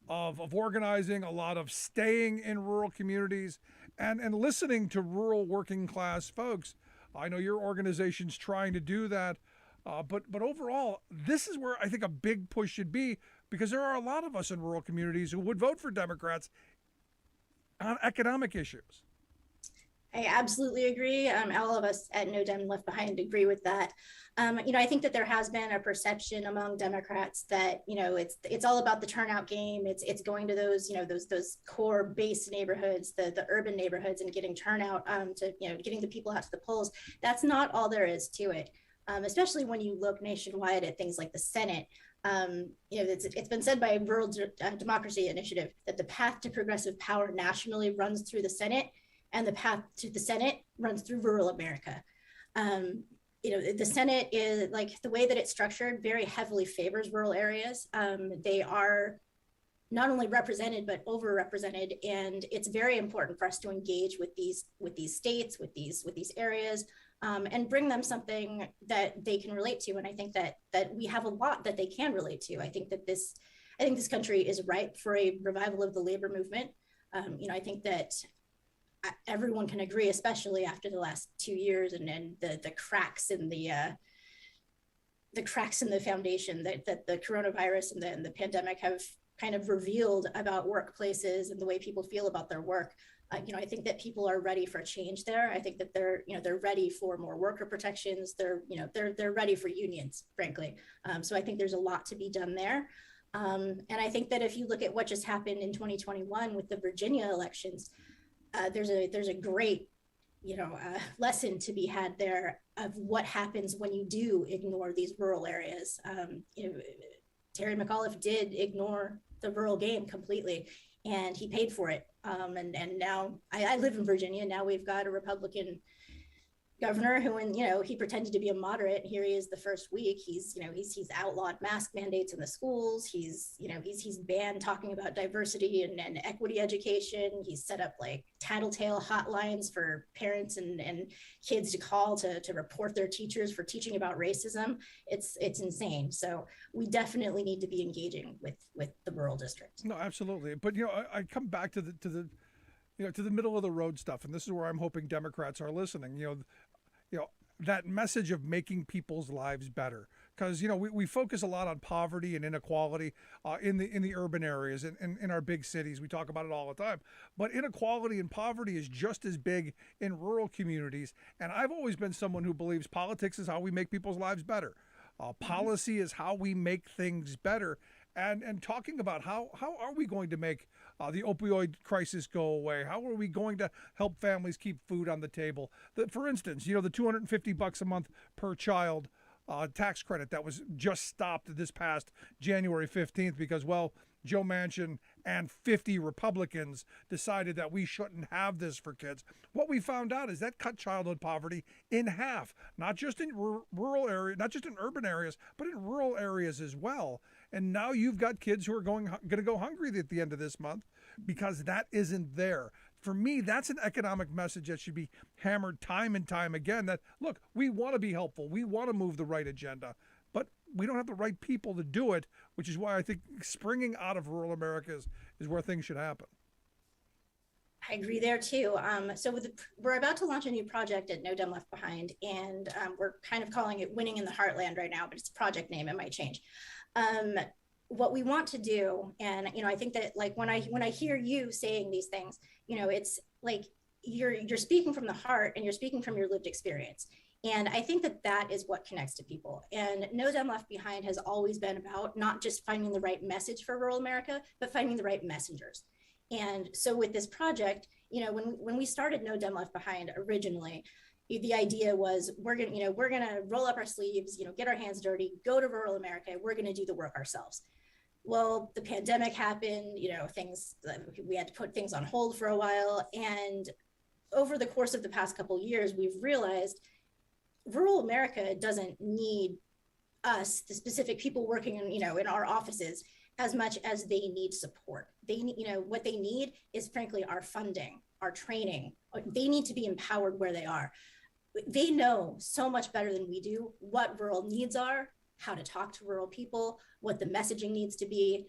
of organizing, a lot of staying in rural communities and listening to rural working class folks. I know your organization's trying to do that, but overall, this is where I think a big push should be, because there are a lot of us in rural communities who would vote for Democrats on economic issues. I absolutely agree. All of us at No Dem Left Behind agree with that. I think that there has been a perception among Democrats that it's all about the turnout game. It's going to those those core base neighborhoods, the urban neighborhoods, and getting turnout to getting the people out to the polls. That's not all there is to it. Especially when you look nationwide at things like the Senate. It's been said by Rural Democracy Initiative that the path to progressive power nationally runs through the Senate, and the path to the Senate runs through rural America. The Senate is, like, the way that it's structured, very heavily favors rural areas. They are not only represented, but overrepresented. And it's very important for us to engage with these states, with these areas, and bring them something that they can relate to. And I think that we have a lot that they can relate to. I think this country is ripe for a revival of the labor movement. I think that everyone can agree, especially after the last 2 years and the cracks in the foundation that the coronavirus and the pandemic have kind of revealed about workplaces and the way people feel about their work. I think that people are ready for a change there. I think that they're ready for more worker protections. They're ready for unions, frankly. So I think there's a lot to be done there. And I think that if you look at what just happened in 2021 with the Virginia elections, there's a great, lesson to be had there of what happens when you do ignore these rural areas. Terry McAuliffe did ignore the rural game completely, and he paid for it. And now I live in Virginia. Now we've got a Republican governor who, he pretended to be a moderate. Here he is the first week. He's outlawed mask mandates in the schools. He's banned talking about diversity and equity education. He's set up like tattletale hotlines for parents and kids to call to report their teachers for teaching about racism. It's insane. So we definitely need to be engaging with the rural district. No, absolutely. But I come back to the middle of the road stuff, and this is where I'm hoping Democrats are listening. That message of making people's lives better, because we focus a lot on poverty and inequality in the urban areas and in our big cities. We talk about it all the time, but inequality and poverty is just as big in rural communities. And I've always been someone who believes politics is how we make people's lives better. Policy is how we make things better. And talking about how are we going to make the opioid crisis go away? How are we going to help families keep food on the table? For instance, the $250 a month per child tax credit that was just stopped this past January 15th because, Joe Manchin and 50 Republicans decided that we shouldn't have this for kids. What we found out is that cut childhood poverty in half, not just in rural areas, not just in urban areas, but in rural areas as well. And now you've got kids who are going to go hungry at the end of this month because that isn't there. For me, that's an economic message that should be hammered time and time again, that, look, we want to be helpful. We want to move the right agenda, but we don't have the right people to do it, which is why I think springing out of rural America is where things should happen. I agree there too. So we're about to launch a new project at No Dumb Left Behind, and we're kind of calling it Winning in the Heartland right now, but it's a project name. It might change. What we want to do, and I think that like when I hear you saying these things, it's like you're speaking from the heart and you're speaking from your lived experience. And I think that is what connects to people. And No Dumb Left Behind has always been about not just finding the right message for rural America, but finding the right messengers. And so with this project, when we started No Dumb Left Behind originally, the idea was we're gonna roll up our sleeves, get our hands dirty, go to rural America. We're gonna do the work ourselves. Well, the pandemic happened, we had to put things on hold for a while. And over the course of the past couple of years, we've realized rural America doesn't need us, the specific people working in our offices, as much as they need support. They need, what they need is frankly our funding, our training. They need to be empowered where they are. They know so much better than we do what rural needs are, how to talk to rural people, what the messaging needs to be.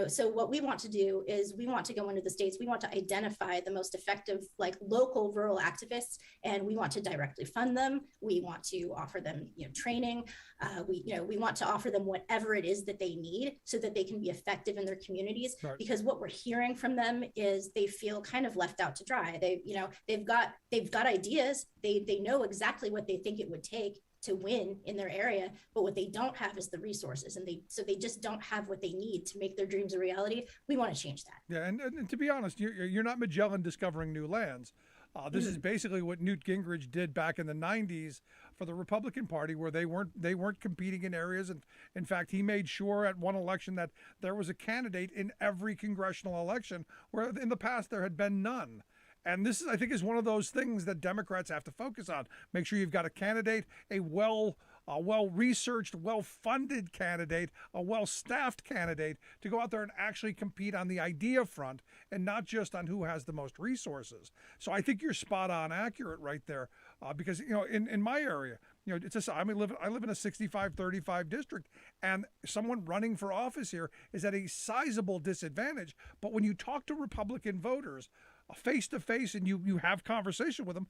So what we want to do is we want to go into the states. We want to identify the most effective, local rural activists, and we want to directly fund them. We want to offer them, training. We want to offer them whatever it is that they need so that they can be effective in their communities. Right. Because what we're hearing from them is they feel kind of left out to dry. They've got ideas. They know exactly what they think it would take to win in their area, but what they don't have is the resources, and they just don't have what they need to make their dreams a reality. We want to change that. Yeah, and to be honest, you're not Magellan discovering new lands. This is basically what Newt Gingrich did back in the 90s for the Republican Party, where they weren't competing in areas, and in fact, he made sure at one election that there was a candidate in every congressional election, where in the past there had been none. And this is, I think, is one of those things that Democrats have to focus on. Make sure you've got a candidate, a well-researched, well-funded candidate, a well-staffed candidate to go out there and actually compete on the idea front and not just on who has the most resources. So I think you're spot on accurate right there, because in my area, I live in a 65-35 district, and someone running for office here is at a sizable disadvantage. But when you talk to Republican voters face to face and you have conversation with them,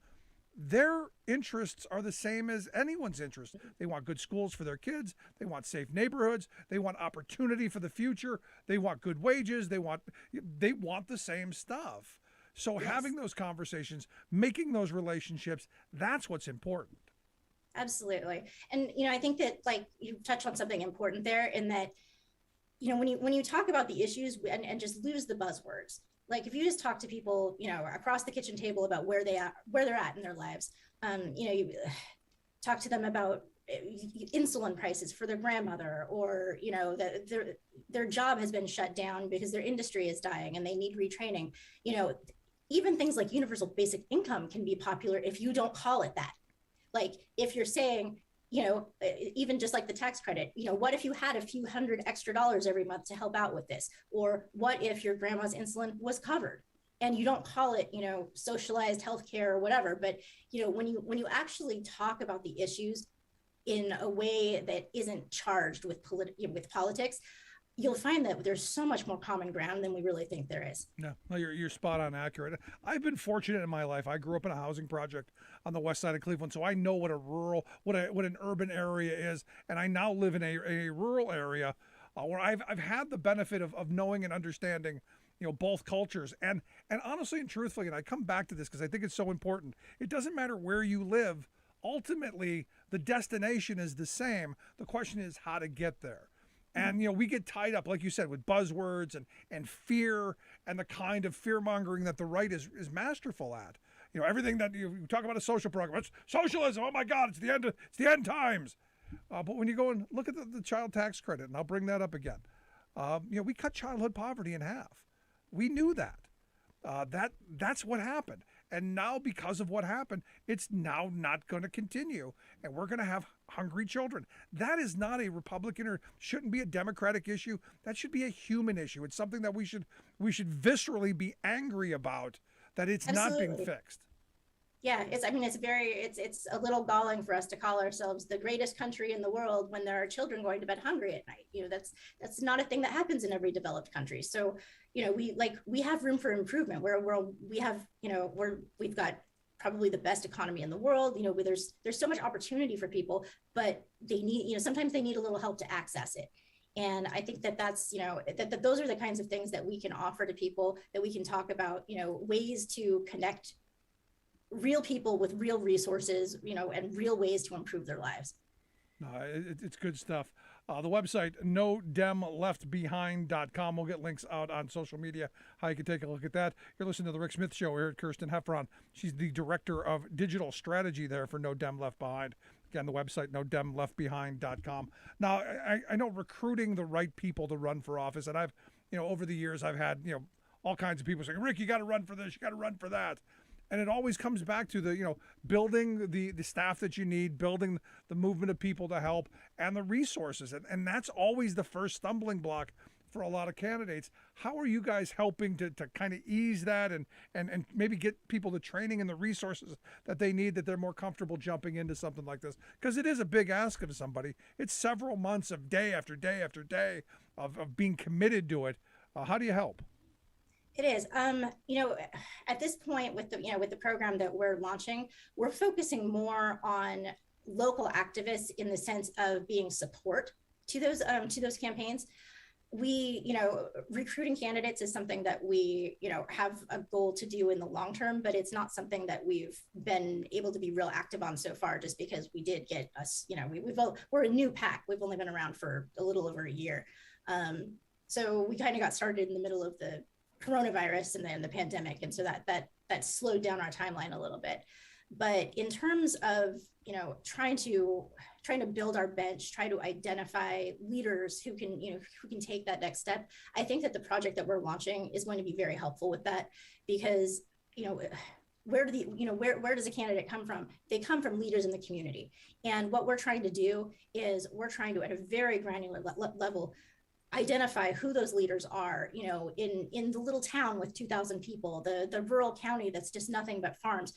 their interests are the same as anyone's interests. They want good schools for their kids. They want safe neighborhoods. They want opportunity for the future. They want good wages. They want the same stuff. So yes. Having those conversations, making those relationships, that's what's important. Absolutely. And, I think that you touched on something important there in that, when you talk about the issues and just lose the buzzwords, like if you just talk to people, across the kitchen table about where they're at in their lives, you talk to them about insulin prices for their grandmother, or that their job has been shut down because their industry is dying and they need retraining. Even things like universal basic income can be popular if you don't call it that. Like if you're saying, even just like the tax credit, what if you had a few $100 extra every month to help out with this? Or what if your grandma's insulin was covered? And you don't call it, socialized healthcare or whatever, but when you actually talk about the issues in a way that isn't charged with politics, you'll find that there's so much more common ground than we really think there is. No, you're spot on accurate. I've been fortunate in my life. I grew up in a housing project on the west side of Cleveland, so I know what a rural, what an urban area is, and I now live in a rural area where I've had the benefit of knowing and understanding, both cultures. And honestly and truthfully, and I come back to this because I think it's so important. It doesn't matter where you live. Ultimately, the destination is the same. The question is how to get there. And, we get tied up, like you said, with buzzwords and fear and the kind of fear mongering that the right is masterful at. Everything that you talk about a social program, it's socialism. Oh my God, it's the end times. But when you go and look at the child tax credit, and I'll bring that up again, we cut childhood poverty in half. We knew that. That's what happened. And now, because of what happened, it's now not going to continue. And we're going to have hungry children. That is not a Republican or shouldn't be a Democratic issue. That should be a human issue. It's something that we should viscerally be angry about, that it's Absolutely. not being fixed. Yeah, it's a little galling for us to call ourselves the greatest country in the world when there are children going to bed hungry at night. That's not a thing that happens in every developed country. So, we have room for improvement where we've got probably the best economy in the world. Where there's so much opportunity for people, but they need, sometimes they need a little help to access it. And I think that's, that those are the kinds of things that we can offer to people, that we can talk about, ways to connect real people with real resources, and real ways to improve their lives. No, it's good stuff. The website, nodemleftbehind.com. We'll get links out on social media, how you can take a look at that. You're listening to The Rick Smith Show here at Kirsten Heffron. She's the Director of Digital Strategy there for No Dem Left Behind. Again, the website, nodemleftbehind.com. Now, I know recruiting the right people to run for office, and I've, over the years, I've had, all kinds of people saying, Rick, you got to run for this, you got to run for that. And it always comes back to the, building the staff that you need, building the movement of people to help, and the resources. And that's always the first stumbling block for a lot of candidates. How are you guys helping to kind of ease that and maybe get people the training and the resources that they need, that they're more comfortable jumping into something like this? Because it is a big ask of somebody. It's several months of day after day after day of being committed to it. How do you help? It is, at this point with the program that we're launching, we're focusing more on local activists in the sense of being support to those campaigns. We, recruiting candidates is something that we, have a goal to do in the long term, but it's not something that we've been able to be real active on so far, just because we did get us, we're a new PAC. We've only been around for a little over a year. So we kind of got started in the middle of the coronavirus and then the pandemic, and so that slowed down our timeline a little bit. But in terms of trying to build our bench, try to identify leaders who can take that next step, I think that the project that we're launching is going to be very helpful with that, because where does a candidate come from? They come from leaders in the community, and what we're trying to do is we're trying to, at a very granular level, identify who those leaders are, in the little town with 2,000 people, the rural county that's just nothing but farms.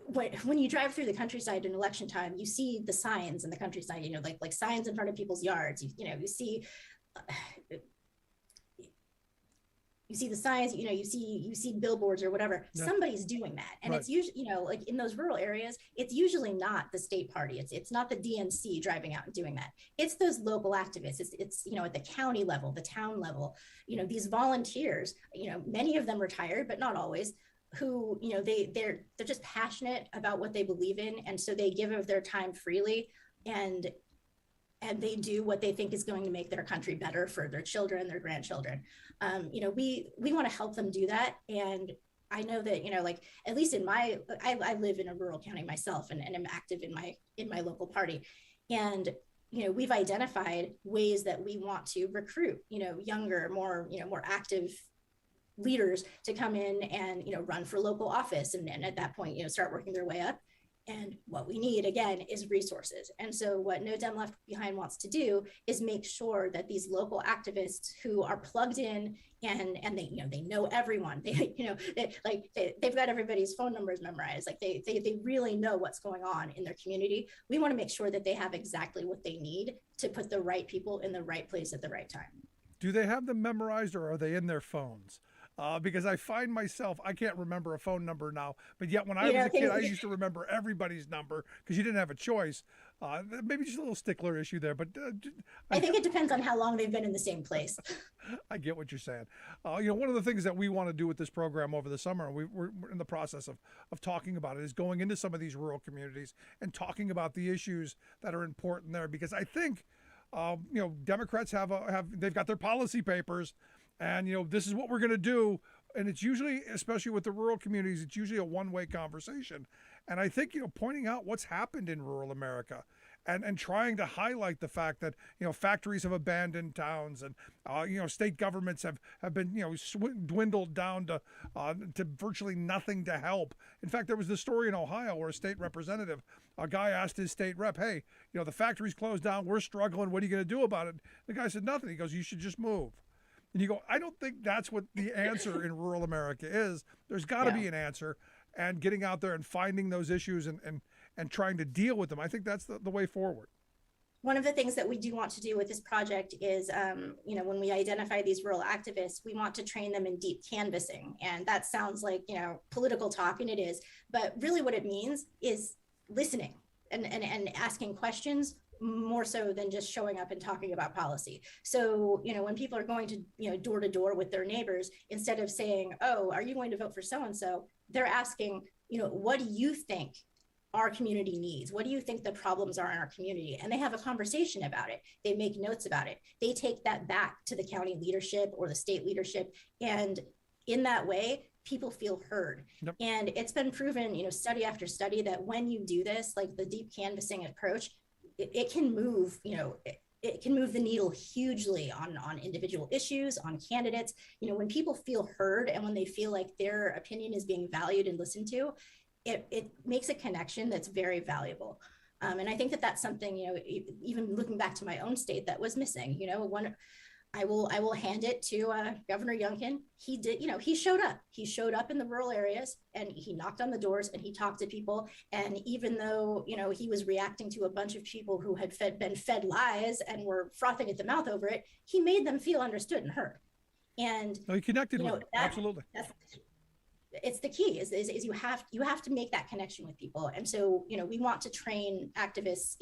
When you drive through the countryside in election time, you see the signs in the countryside, like signs in front of people's yards. You see the signs, you see billboards or whatever. Yeah. Somebody's doing that. And right. It's usually, like in those rural areas, it's usually not the state party. It's not the DNC driving out and doing that. It's those local activists. It's at the county level, the town level, these volunteers, many of them retired, but not always, who, they're just passionate about what they believe in. And so they give of their time freely. And and they do what they think is going to make their country better for their children, their grandchildren. We want to help them do that. And I know that, like, at least I live in a rural county myself, and am active in my local party. And, we've identified ways that we want to recruit, younger, more active leaders to come in and, run for local office. And at that point, start working their way up. And what we need, again, is resources. And so what No Dem Left Behind wants to do is make sure that these local activists who are plugged in and they know everyone, they've got everybody's phone numbers memorized. Like they really know what's going on in their community. We want to make sure that they have exactly what they need to put the right people in the right place at the right time. Do they have them memorized, or are they in their phones? Because I find myself, I can't remember a phone number now, but yet when I was a kid, I used to remember everybody's number because you didn't have a choice. Maybe just a little stickler issue there, but I think it depends on how long they've been in the same place. I get what you're saying. One of the things that we want to do with this program over the summer, and we're in the process of talking about it, is going into some of these rural communities and talking about the issues that are important there. Because I think, Democrats they've got their policy papers. And, this is what we're going to do. And it's usually, especially with the rural communities, it's usually a one-way conversation. And I think, pointing out what's happened in rural America and trying to highlight the fact that, factories have abandoned towns and, state governments have been, dwindled down to virtually nothing to help. In fact, there was this story in Ohio where a state representative, a guy asked his state rep, hey, the factory's closed down. We're struggling. What are you going to do about it? The guy said nothing. He goes, you should just move. And you go, I don't think that's what the answer in rural America is. There's got to be an answer, and getting out there and finding those issues and trying to deal with them. I think that's the way forward. One of the things that we do want to do with this project is, when we identify these rural activists, we want to train them in deep canvassing. And that sounds like, political talk, and it is. But really what it means is listening and asking questions, more so than just showing up and talking about policy. So, when people are going to, door to door with their neighbors, instead of saying, oh, are you going to vote for so-and-so? They're asking, what do you think our community needs? What do you think the problems are in our community? And they have a conversation about it. They make notes about it. They take that back to the county leadership or the state leadership. And in that way, people feel heard. Yep. And it's been proven, study after study, that when you do this, like the deep canvassing approach, it can move, it can move the needle hugely on individual issues, on candidates. When people feel heard and when they feel like their opinion is being valued and listened to, it makes a connection that's very valuable. And I think that that's something, even looking back to my own state, that was missing. I will hand it to Governor Youngkin. He did, he showed up. He showed up in the rural areas, and he knocked on the doors and he talked to people. And even though, he was reacting to a bunch of people who had been fed lies and were frothing at the mouth over it, he made them feel understood and heard. And he connected with them. Absolutely. It's the key is you have to make that connection with people. And so, we want to train activists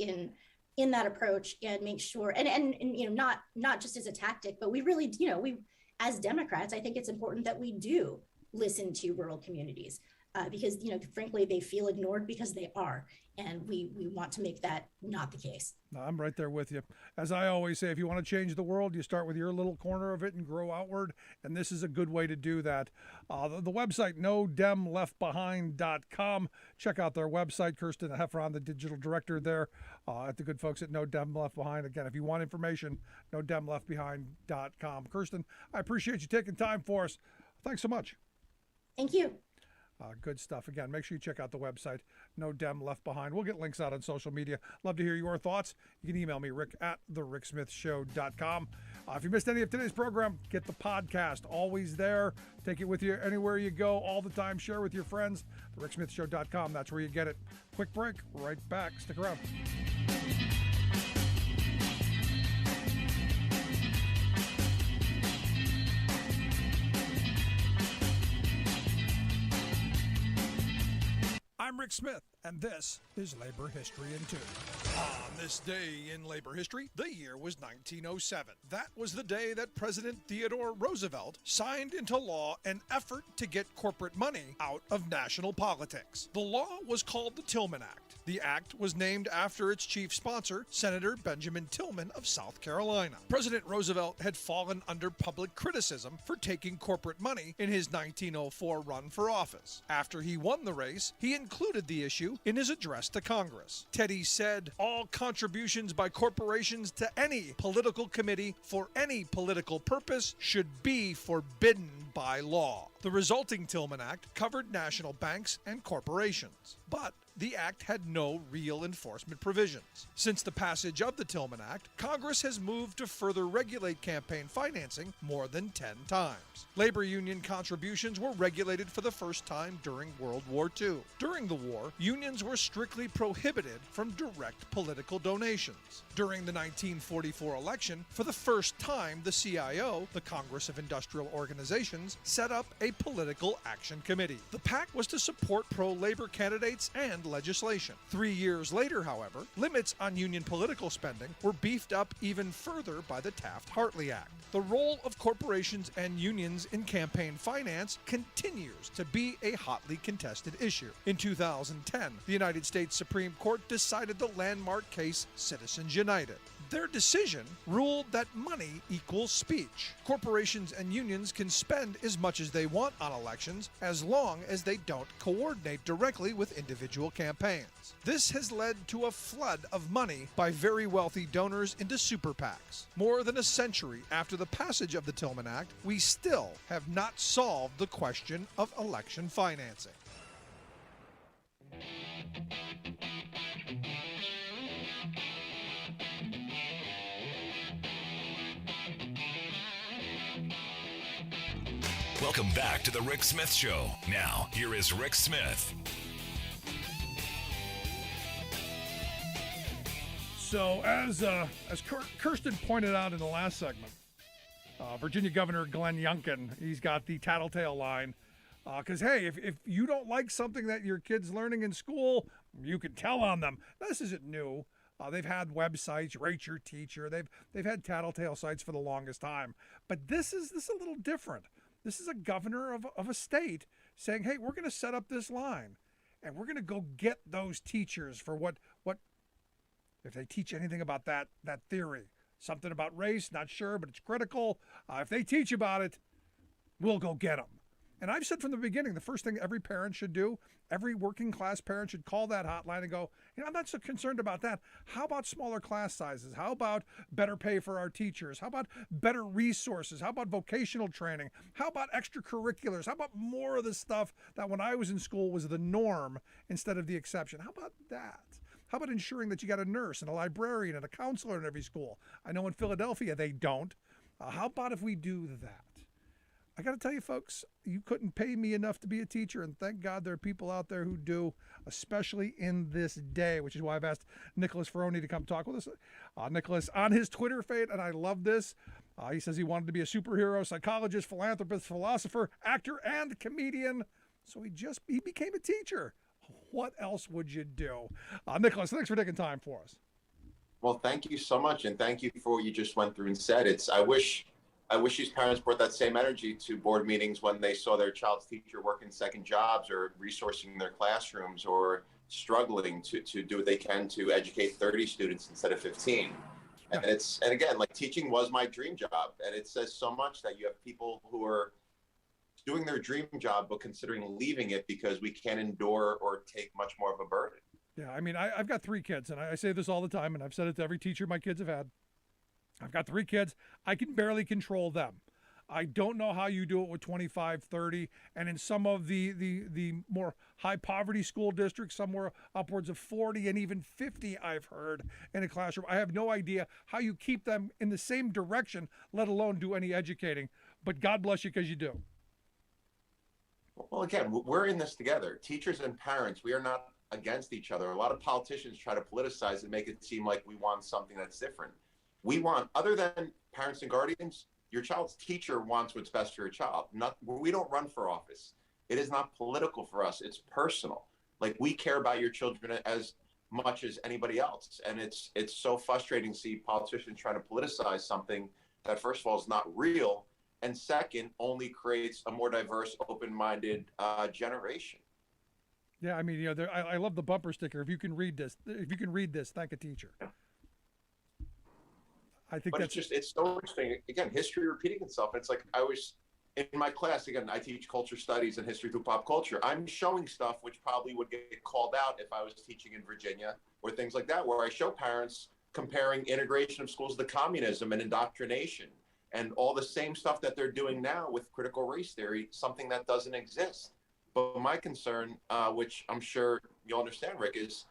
in that approach and make sure, and not just as a tactic, but we really, we, as Democrats, I think it's important that we do listen to rural communities because, frankly, they feel ignored because they are. And we want to make that not the case. I'm right there with you. As I always say, if you want to change the world, you start with your little corner of it and grow outward. And this is a good way to do that. The website, NoDemLeftBehind.com. Check out their website. Kirsten Heffron, the digital director there at the good folks at No Dem Left Behind. Again, if you want information, NoDemLeftBehind.com. Kirsten, I appreciate you taking time for us. Thanks so much. Thank you. Good stuff. Again, make sure you check out the website, No Dem Left Behind. We'll get links out on social media. Love to hear your thoughts. You can email me, rick@thericksmithshow.com. If you missed any of today's program, get the podcast. Always there. Take it with you anywhere you go, all the time. Share with your friends. thericksmithshow.com. That's where you get it. Quick break. Right back. Stick around. I'm Rick Smith. And this is Labor History in 2. On this day in labor history, the year was 1907. That was the day that President Theodore Roosevelt signed into law an effort to get corporate money out of national politics. The law was called the Tillman Act. The act was named after its chief sponsor, Senator Benjamin Tillman of South Carolina. President Roosevelt had fallen under public criticism for taking corporate money in his 1904 run for office. After he won the race, he included the issue in his address to Congress. Teddy said, "All contributions by corporations to any political committee for any political purpose should be forbidden by law." The resulting Tillman Act covered national banks and corporations, but the act had no real enforcement provisions. Since the passage of the Tillman Act, Congress has moved to further regulate campaign financing more than 10 times. Labor union contributions were regulated for the first time during World War II. During the war, unions were strictly prohibited from direct political donations. During the 1944 election, for the first time, the CIO, the Congress of Industrial Organizations, set up a political action committee. The PAC was to support pro-labor candidates and legislation. 3 years later, however, limits on union political spending were beefed up even further by the Taft-Hartley Act. The role of corporations and unions in campaign finance continues to be a hotly contested issue. In 2010, the United States Supreme Court decided the landmark case Citizens United. Their decision ruled that money equals speech. Corporations and unions can spend as much as they want on elections as long as they don't coordinate directly with individual campaigns. This has led to a flood of money by very wealthy donors into super PACs. More than a century after the passage of the Tillman Act, we still have not solved the question of election financing. Welcome back to the Rick Smith Show. Now, here is Rick Smith. So, as Kirsten pointed out in the last segment, Virginia Governor Glenn Youngkin, he's got the tattletale line. Because, hey, if you don't like something that your kid's learning in school, you can tell on them. This isn't new. They've had websites, Rate Your Teacher. They've had tattletale sites for the longest time. But this is a little different. This is a governor of a state saying, hey, we're going to set up this line, and we're going to go get those teachers for what if they teach anything about that theory. Something about race, not sure, but it's critical. If they teach about it, we'll go get them. And I've said from the beginning, the first thing every parent should do, every working class parent should call that hotline and go, I'm not so concerned about that. How about smaller class sizes? How about better pay for our teachers? How about better resources? How about vocational training? How about extracurriculars? How about more of the stuff that when I was in school was the norm instead of the exception? How about that? How about ensuring that you got a nurse and a librarian and a counselor in every school? I know in Philadelphia they don't. How about if we do that? I got to tell you, folks, you couldn't pay me enough to be a teacher, and thank God there are people out there who do, especially in this day, which is why I've asked Nicholas Ferroni to come talk with us. Nicholas, on his Twitter feed, and I love this, he says he wanted to be a superhero, psychologist, philanthropist, philosopher, actor, and comedian, so he became a teacher. What else would you do? Nicholas, thanks for taking time for us. Well, thank you so much, and thank you for what you just went through and said. I wish these parents brought that same energy to board meetings when they saw their child's teacher working second jobs or resourcing their classrooms or struggling to do what they can to educate 30 students instead of 15. And again, like teaching was my dream job. And it says so much that you have people who are doing their dream job, but considering leaving it because we can't endure or take much more of a burden. Yeah, I mean, I've got 3 kids, and I say this all the time, and I've said it to every teacher my kids have had. I've got 3 kids. I can barely control them. I don't know how you do it with 25, 30, and in some of the more high poverty school districts, somewhere upwards of 40 and even 50, I've heard, in a classroom. I have no idea how you keep them in the same direction, let alone do any educating. But God bless you because you do. Well, again, we're in this together. Teachers and parents, we are not against each other. A lot of politicians try to politicize and make it seem like we want something that's different. We want, other than parents and guardians, your child's teacher wants what's best for your child. We don't run for office. It is not political for us. It's personal. Like, we care about your children as much as anybody else. And it's so frustrating to see politicians trying to politicize something that, first of all, is not real, and second, only creates a more diverse, open-minded generation. Yeah, I mean, I love the bumper sticker. If you can read this, thank a teacher. Yeah. I think But it's so interesting. Again, history repeating itself. It's like, I was in my class, again, I teach culture studies and history through pop culture. I'm showing stuff which probably would get called out if I was teaching in Virginia or things like that, where I show parents comparing integration of schools to communism and indoctrination and all the same stuff that they're doing now with critical race theory, something that doesn't exist. But my concern, which I'm sure you'll understand, Rick, is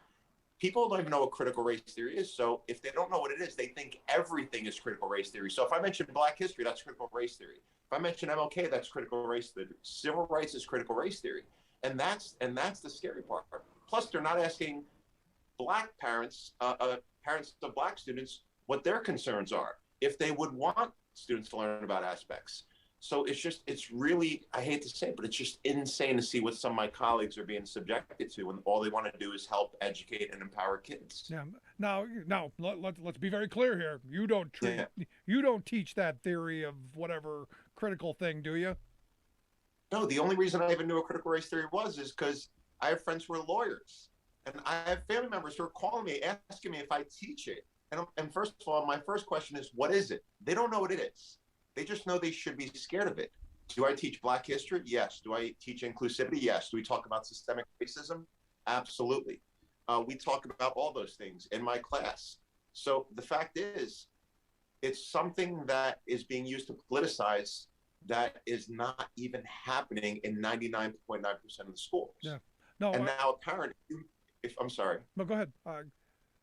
people don't even know what critical race theory is. So if they don't know what it is, they think everything is critical race theory. So if I mention Black history, that's critical race theory. If I mention MLK, that's critical race theory. Civil rights is critical race theory. And that's the scary part. Plus, they're not asking Black parents, parents of Black students, what their concerns are, if they would want students to learn about aspects. So it's really, I hate to say it, but it's just insane to see what some of my colleagues are being subjected to when all they want to do is help educate and empower kids. Yeah. Now, let's be very clear here. You don't teach that theory of whatever critical thing, do you? No, the only reason I even knew what critical race theory was is because I have friends who are lawyers, and I have family members who are calling me, asking me if I teach it. And first of all, my first question is, what is it? They don't know what it is. They just know they should be scared of it. Do I teach Black history? Yes. Do I teach inclusivity? Yes. Do we talk about systemic racism? Absolutely. We talk about all those things in my class. So the fact is, it's something that is being used to politicize that is not even happening in 99.9% of the schools. Yeah. No. And now a parent, I'm sorry. No, go ahead. What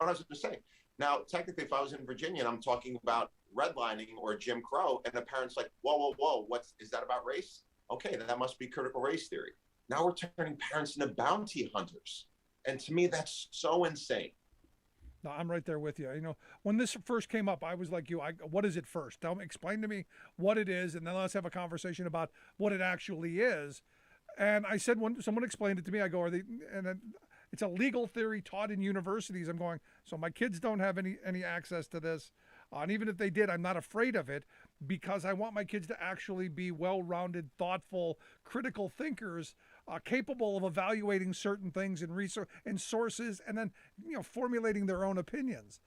I was going to say. Now, technically, if I was in Virginia and I'm talking about redlining or Jim Crow, and the parent's like, whoa, is that about race? Okay, then that must be critical race theory. Now we're turning parents into bounty hunters. And to me, that's so insane. No, I'm right there with you. When this first came up, I was like you. What is it first? Explain to me what it is, and then let's have a conversation about what it actually is. And I said, when someone explained it to me, I go, it's a legal theory taught in universities. I'm going, so my kids don't have any access to this. And even if they did, I'm not afraid of it, because I want my kids to actually be well-rounded, thoughtful, critical thinkers, capable of evaluating certain things and sources, and then formulating their own opinions.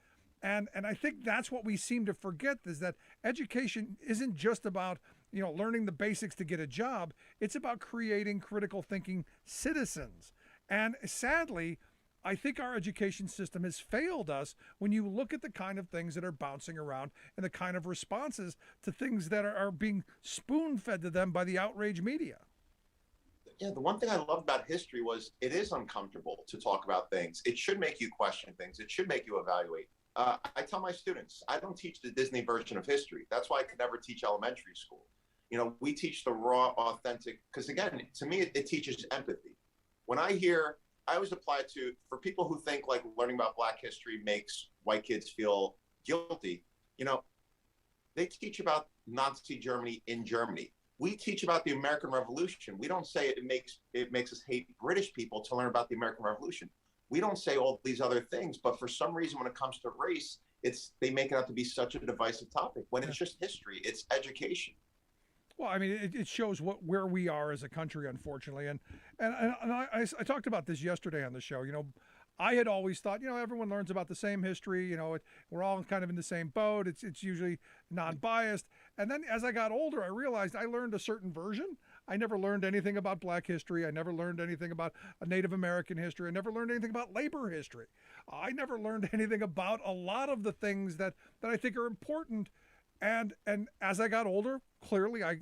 And I think that's what we seem to forget, is that education isn't just about learning the basics to get a job. It's about creating critical thinking citizens. And sadly, I think our education system has failed us when you look at the kind of things that are bouncing around and the kind of responses to things that are being spoon-fed to them by the outrage media. Yeah, the one thing I love about history was it is uncomfortable to talk about things. It should make you question things. It should make you evaluate. I tell my students, I don't teach the Disney version of history. That's why I could never teach elementary school. We teach the raw, authentic, because again, to me, it teaches empathy. When I always apply it for people who think like learning about Black history makes white kids feel guilty. They teach about Nazi Germany in Germany. We teach about the American Revolution. We don't say it makes us hate British people to learn about the American Revolution. We don't say all these other things, but for some reason, when it comes to race, they make it out to be such a divisive topic when it's just history. It's education. Well, I mean, it shows where we are as a country, unfortunately. And I talked about this yesterday on the show. I had always thought, everyone learns about the same history. We're all kind of in the same boat. It's usually non-biased. And then as I got older, I realized I learned a certain version. I never learned anything about Black history. I never learned anything about Native American history. I never learned anything about labor history. I never learned anything about a lot of the things that I think are important. And as I got older, clearly I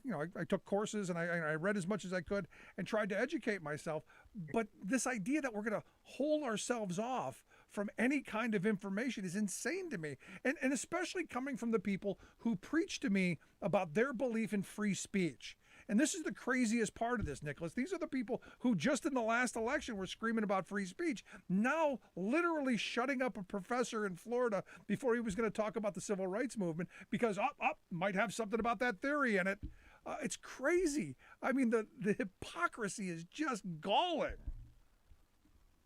took courses and I read as much as I could and tried to educate myself. But this idea that we're going to hold ourselves off from any kind of information is insane to me. And especially coming from the people who preach to me about their belief in free speech. And this is the craziest part of this, Nicholas. These are the people who just in the last election were screaming about free speech, now literally shutting up a professor in Florida before he was going to talk about the civil rights movement because might have something about that theory in it. It's crazy. I mean, the hypocrisy is just galling.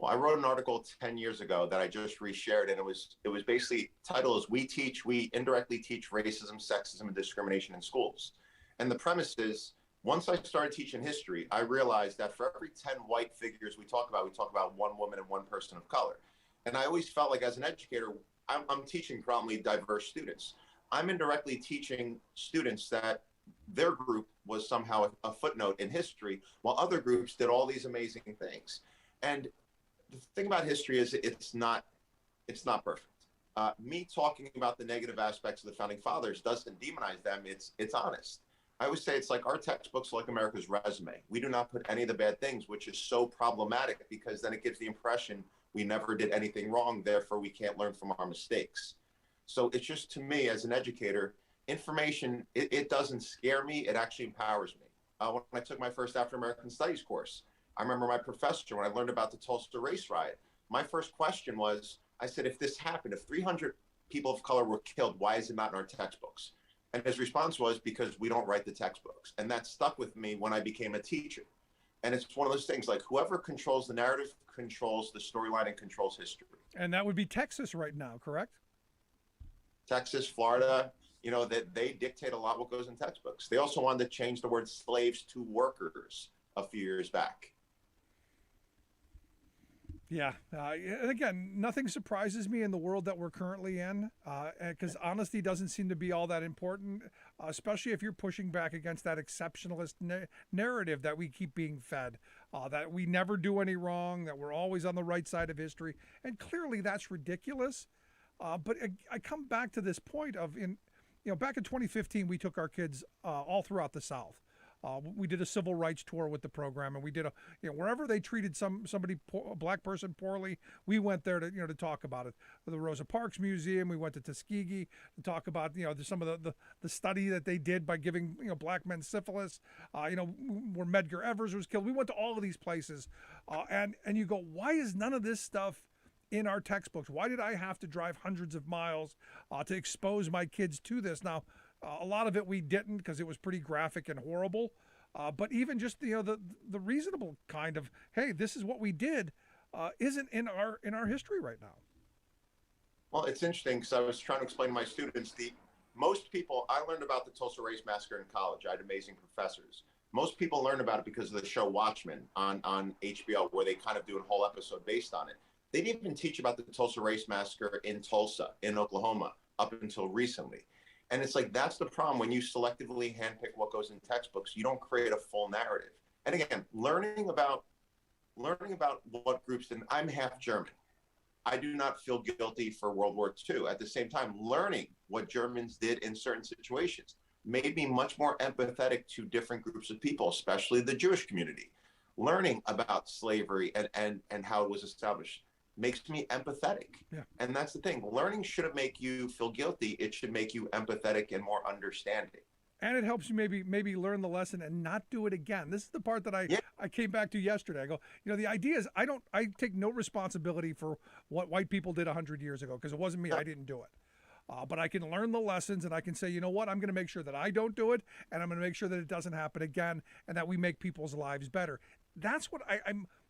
Well, I wrote an article 10 years ago that I just reshared, and it was basically titled is We indirectly teach racism, sexism, and discrimination in schools. And the premise is, once I started teaching history, I realized that for every 10 white figures we talk about one woman and one person of color. And I always felt like as an educator, I'm teaching predominantly diverse students. I'm indirectly teaching students that their group was somehow a footnote in history, while other groups did all these amazing things. And the thing about history is it's not perfect. Me talking about the negative aspects of the founding fathers doesn't demonize them. It's honest. I always say it's like our textbooks, like America's resume. We do not put any of the bad things, which is so problematic because then it gives the impression we never did anything wrong. Therefore, we can't learn from our mistakes. So it's just, to me as an educator, information, it doesn't scare me. It actually empowers me. When I took my first African American Studies course, I remember my professor, when I learned about the Tulsa race riot, my first question was, I said, if this happened, if 300 people of color were killed, why is it not in our textbooks? And his response was, because we don't write the textbooks. And that stuck with me when I became a teacher. And it's one of those things, like whoever controls the narrative controls the storyline and controls history. And that would be Texas right now, correct? Texas, Florida, that they dictate a lot what goes in textbooks. They also wanted to change the word slaves to workers a few years back. Yeah. And again, nothing surprises me in the world that we're currently in, because honesty doesn't seem to be all that important, especially if you're pushing back against that exceptionalist narrative that we keep being fed, that we never do any wrong, that we're always on the right side of history. And clearly that's ridiculous. But I come back to this point of, back in 2015, we took our kids all throughout the South. We did a civil rights tour with the program, and we did wherever they treated a black person poorly, we went there to talk about it. The Rosa Parks Museum, we went to Tuskegee to talk about some of the study that they did by giving black men syphilis. Where Medgar Evers was killed. We went to all of these places, and you go, why is none of this stuff in our textbooks? Why did I have to drive hundreds of miles to expose my kids to this? Now, a lot of it we didn't, because it was pretty graphic and horrible. But even just the reasonable kind of, hey, this is what we did, isn't in our history right now. Well, it's interesting because I was trying to explain to my students, most people, I learned about the Tulsa Race Massacre in college. I had amazing professors. Most people learn about it because of the show Watchmen on HBO, where they kind of do a whole episode based on it. They didn't even teach about the Tulsa Race Massacre in Tulsa, in Oklahoma, up until recently. And it's like, that's the problem. When you selectively handpick what goes in textbooks, you don't create a full narrative. And again, learning about what groups, and I'm half German. I do not feel guilty for World War II. At the same time, learning what Germans did in certain situations made me much more empathetic to different groups of people, especially the Jewish community. Learning about slavery and how it was established makes me empathetic. Yeah. And that's the thing. Learning shouldn't make you feel guilty. It should make you empathetic and more understanding. And it helps you maybe learn the lesson and not do it again. This is the part that I came back to yesterday. I go, the idea is I take no responsibility for what white people did 100 years ago, because it wasn't me. Yeah. I didn't do it. But I can learn the lessons, and I can say, you know what, I'm going to make sure that I don't do it, and I'm going to make sure that it doesn't happen again, and that we make people's lives better. That's what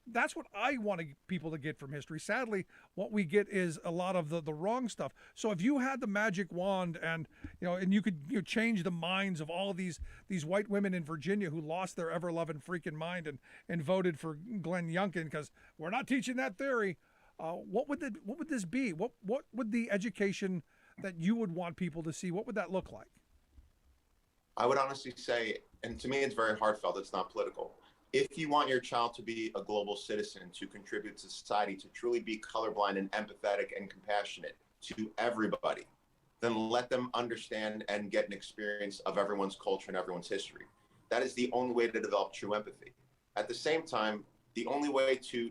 That's what I want people to get from history. Sadly, what we get is a lot of the wrong stuff. So if you had the magic wand and you could change the minds of all of these white women in Virginia who lost their ever-loving freaking mind and voted for Glenn Youngkin because we're not teaching that theory, what would this be? What would the education that you would want people to see, what would that look like? I would honestly say, and to me it's very heartfelt, it's not political. If you want your child to be a global citizen, to contribute to society, to truly be colorblind and empathetic and compassionate to everybody, then let them understand and get an experience of everyone's culture and everyone's history. That is the only way to develop true empathy. At the same time, the only way to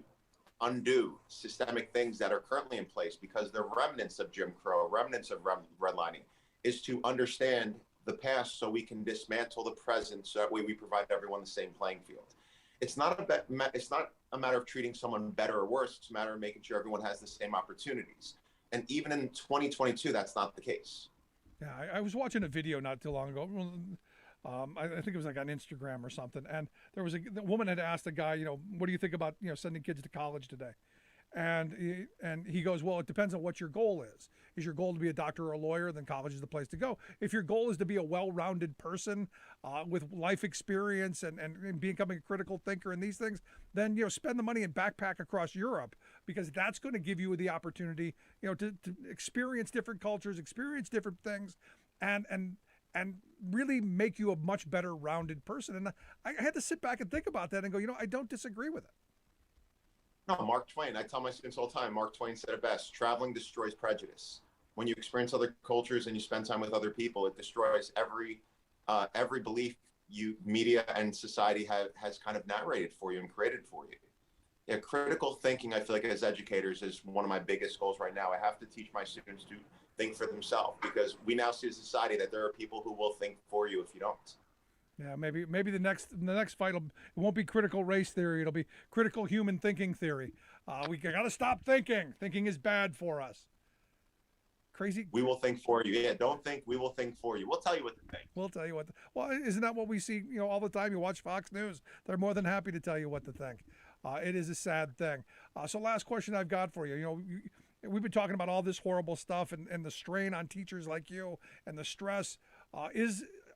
undo systemic things that are currently in place, because they're remnants of Jim Crow, remnants of redlining, is to understand the past so we can dismantle the present, so that way we provide everyone the same playing field. It's not a matter of treating someone better or worse. It's a matter of making sure everyone has the same opportunities. And even in 2022, that's not the case. Yeah, I was watching a video not too long ago. I think it was like on Instagram or something. And there was the woman had asked a guy, what do you think about, sending kids to college today? And he goes, well, it depends on what your goal is. Is your goal to be a doctor or a lawyer? Then college is the place to go. If your goal is to be a well-rounded person with life experience and becoming a critical thinker and these things, then, spend the money and backpack across Europe, because that's going to give you the opportunity, to experience different cultures, experience different things, and really make you a much better rounded person. And I had to sit back and think about that and go, I don't disagree with it. No, Mark Twain. I tell my students all the time, Mark Twain said it best: traveling destroys prejudice. When you experience other cultures and you spend time with other people, it destroys every belief media and society has kind of narrated for you and created for you. Yeah, critical thinking, I feel like as educators, is one of my biggest goals right now. I have to teach my students to think for themselves, because we now see a society that there are people who will think for you if you don't. Yeah, maybe the next fight it won't be critical race theory. It'll be critical human thinking theory. We got to stop thinking. Thinking is bad for us. Crazy. We will think for you. Yeah, don't think. We will think for you. We'll tell you what to think. We'll tell you what. Well, isn't that what we see? All the time. You watch Fox News. They're more than happy to tell you what to think. It is a sad thing. So, last question I've got for you. We've been talking about all this horrible stuff and the strain on teachers like you and the stress.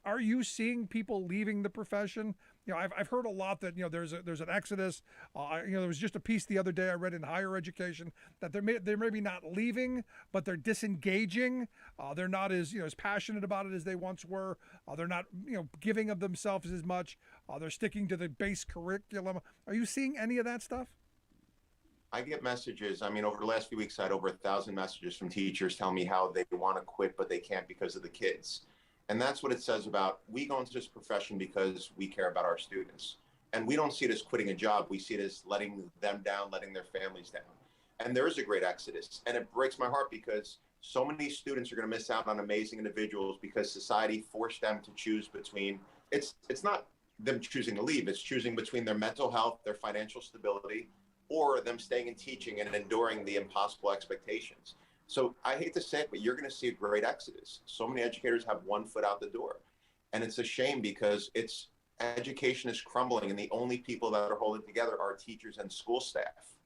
Are you seeing people leaving the profession? I've heard a lot that there's an exodus. There was just a piece the other day I read in Higher Education that they're maybe not leaving, but they're disengaging. They're not as passionate about it as they once were. They're not giving of themselves as much. They're sticking to the base curriculum. Are you seeing any of that stuff? I get messages. Over the last few weeks, I had over 1,000 messages from teachers telling me how they want to quit, but they can't because of the kids. And that's what it says about, we go into this profession because we care about our students. And we don't see it as quitting a job. We see it as letting them down, letting their families down. And there is a great exodus. And it breaks my heart, because so many students are going to miss out on amazing individuals because society forced them to choose between, it's not them choosing to leave, it's choosing between their mental health, their financial stability, or them staying in teaching and enduring the impossible expectations. So I hate to say it, but you're going to see a great exodus. So many educators have one foot out the door. And it's a shame, because education is crumbling, and the only people that are holding together are teachers and school staff.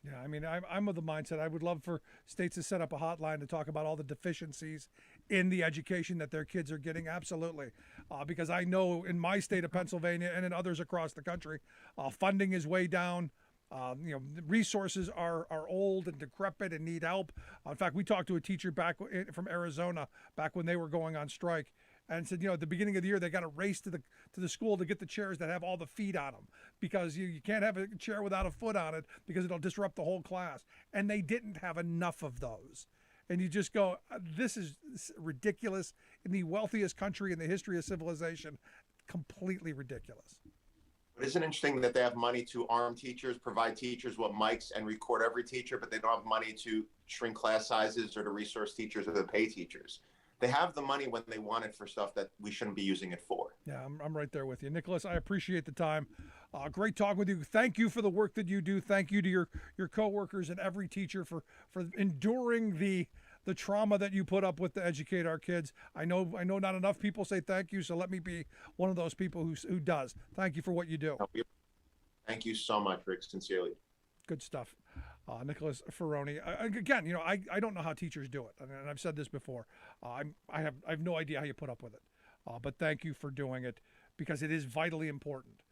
Yeah, I'm of the mindset I would love for states to set up a hotline to talk about all the deficiencies in the education that their kids are getting. Absolutely. Because I know in my state of Pennsylvania and in others across the country, funding is way down. Resources are old and decrepit and need help. In fact, we talked to a teacher back from Arizona back when they were going on strike, and said, at the beginning of the year, they got to race to the school to get the chairs that have all the feet on them, because you can't have a chair without a foot on it, because it'll disrupt the whole class. And they didn't have enough of those. And you just go, this is ridiculous. In the wealthiest country in the history of civilization, completely ridiculous. But isn't it interesting that they have money to arm teachers, provide teachers with mics, and record every teacher, but they don't have money to shrink class sizes or to resource teachers or to pay teachers? They have the money when they want it for stuff that we shouldn't be using it for. Yeah, I'm right there with you. Nicholas, I appreciate the time. Great talking with you. Thank you for the work that you do. Thank you to your coworkers and every teacher for enduring the trauma that you put up with to educate our kids. I know not enough people say thank you, so let me be one of those people who does. Thank you for what you do. Thank you so much, Rick, sincerely. Good stuff. Nicholas Ferroni. Again, I don't know how teachers do it, and I've said this before. I have no idea how you put up with it, but thank you for doing it, because it is vitally important.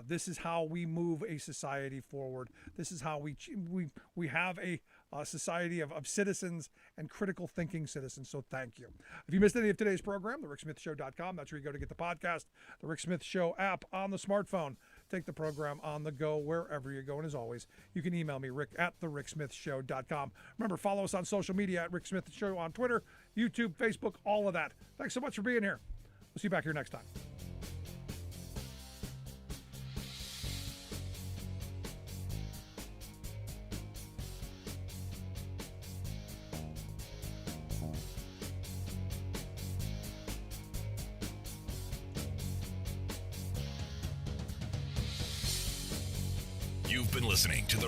This is how we move a society forward. This is how we have a society of citizens and critical thinking citizens. So thank you. If you missed any of today's program, thericksmithshow.com. That's where you go to get the podcast. The Rick Smith Show app on the smartphone. Take the program on the go wherever you go. And as always, you can email me, rick@thericksmithshow.com. Remember, follow us on social media at Rick Smith Show on Twitter, YouTube, Facebook, all of that. Thanks so much for being here. We'll see you back here next time. You've been listening to the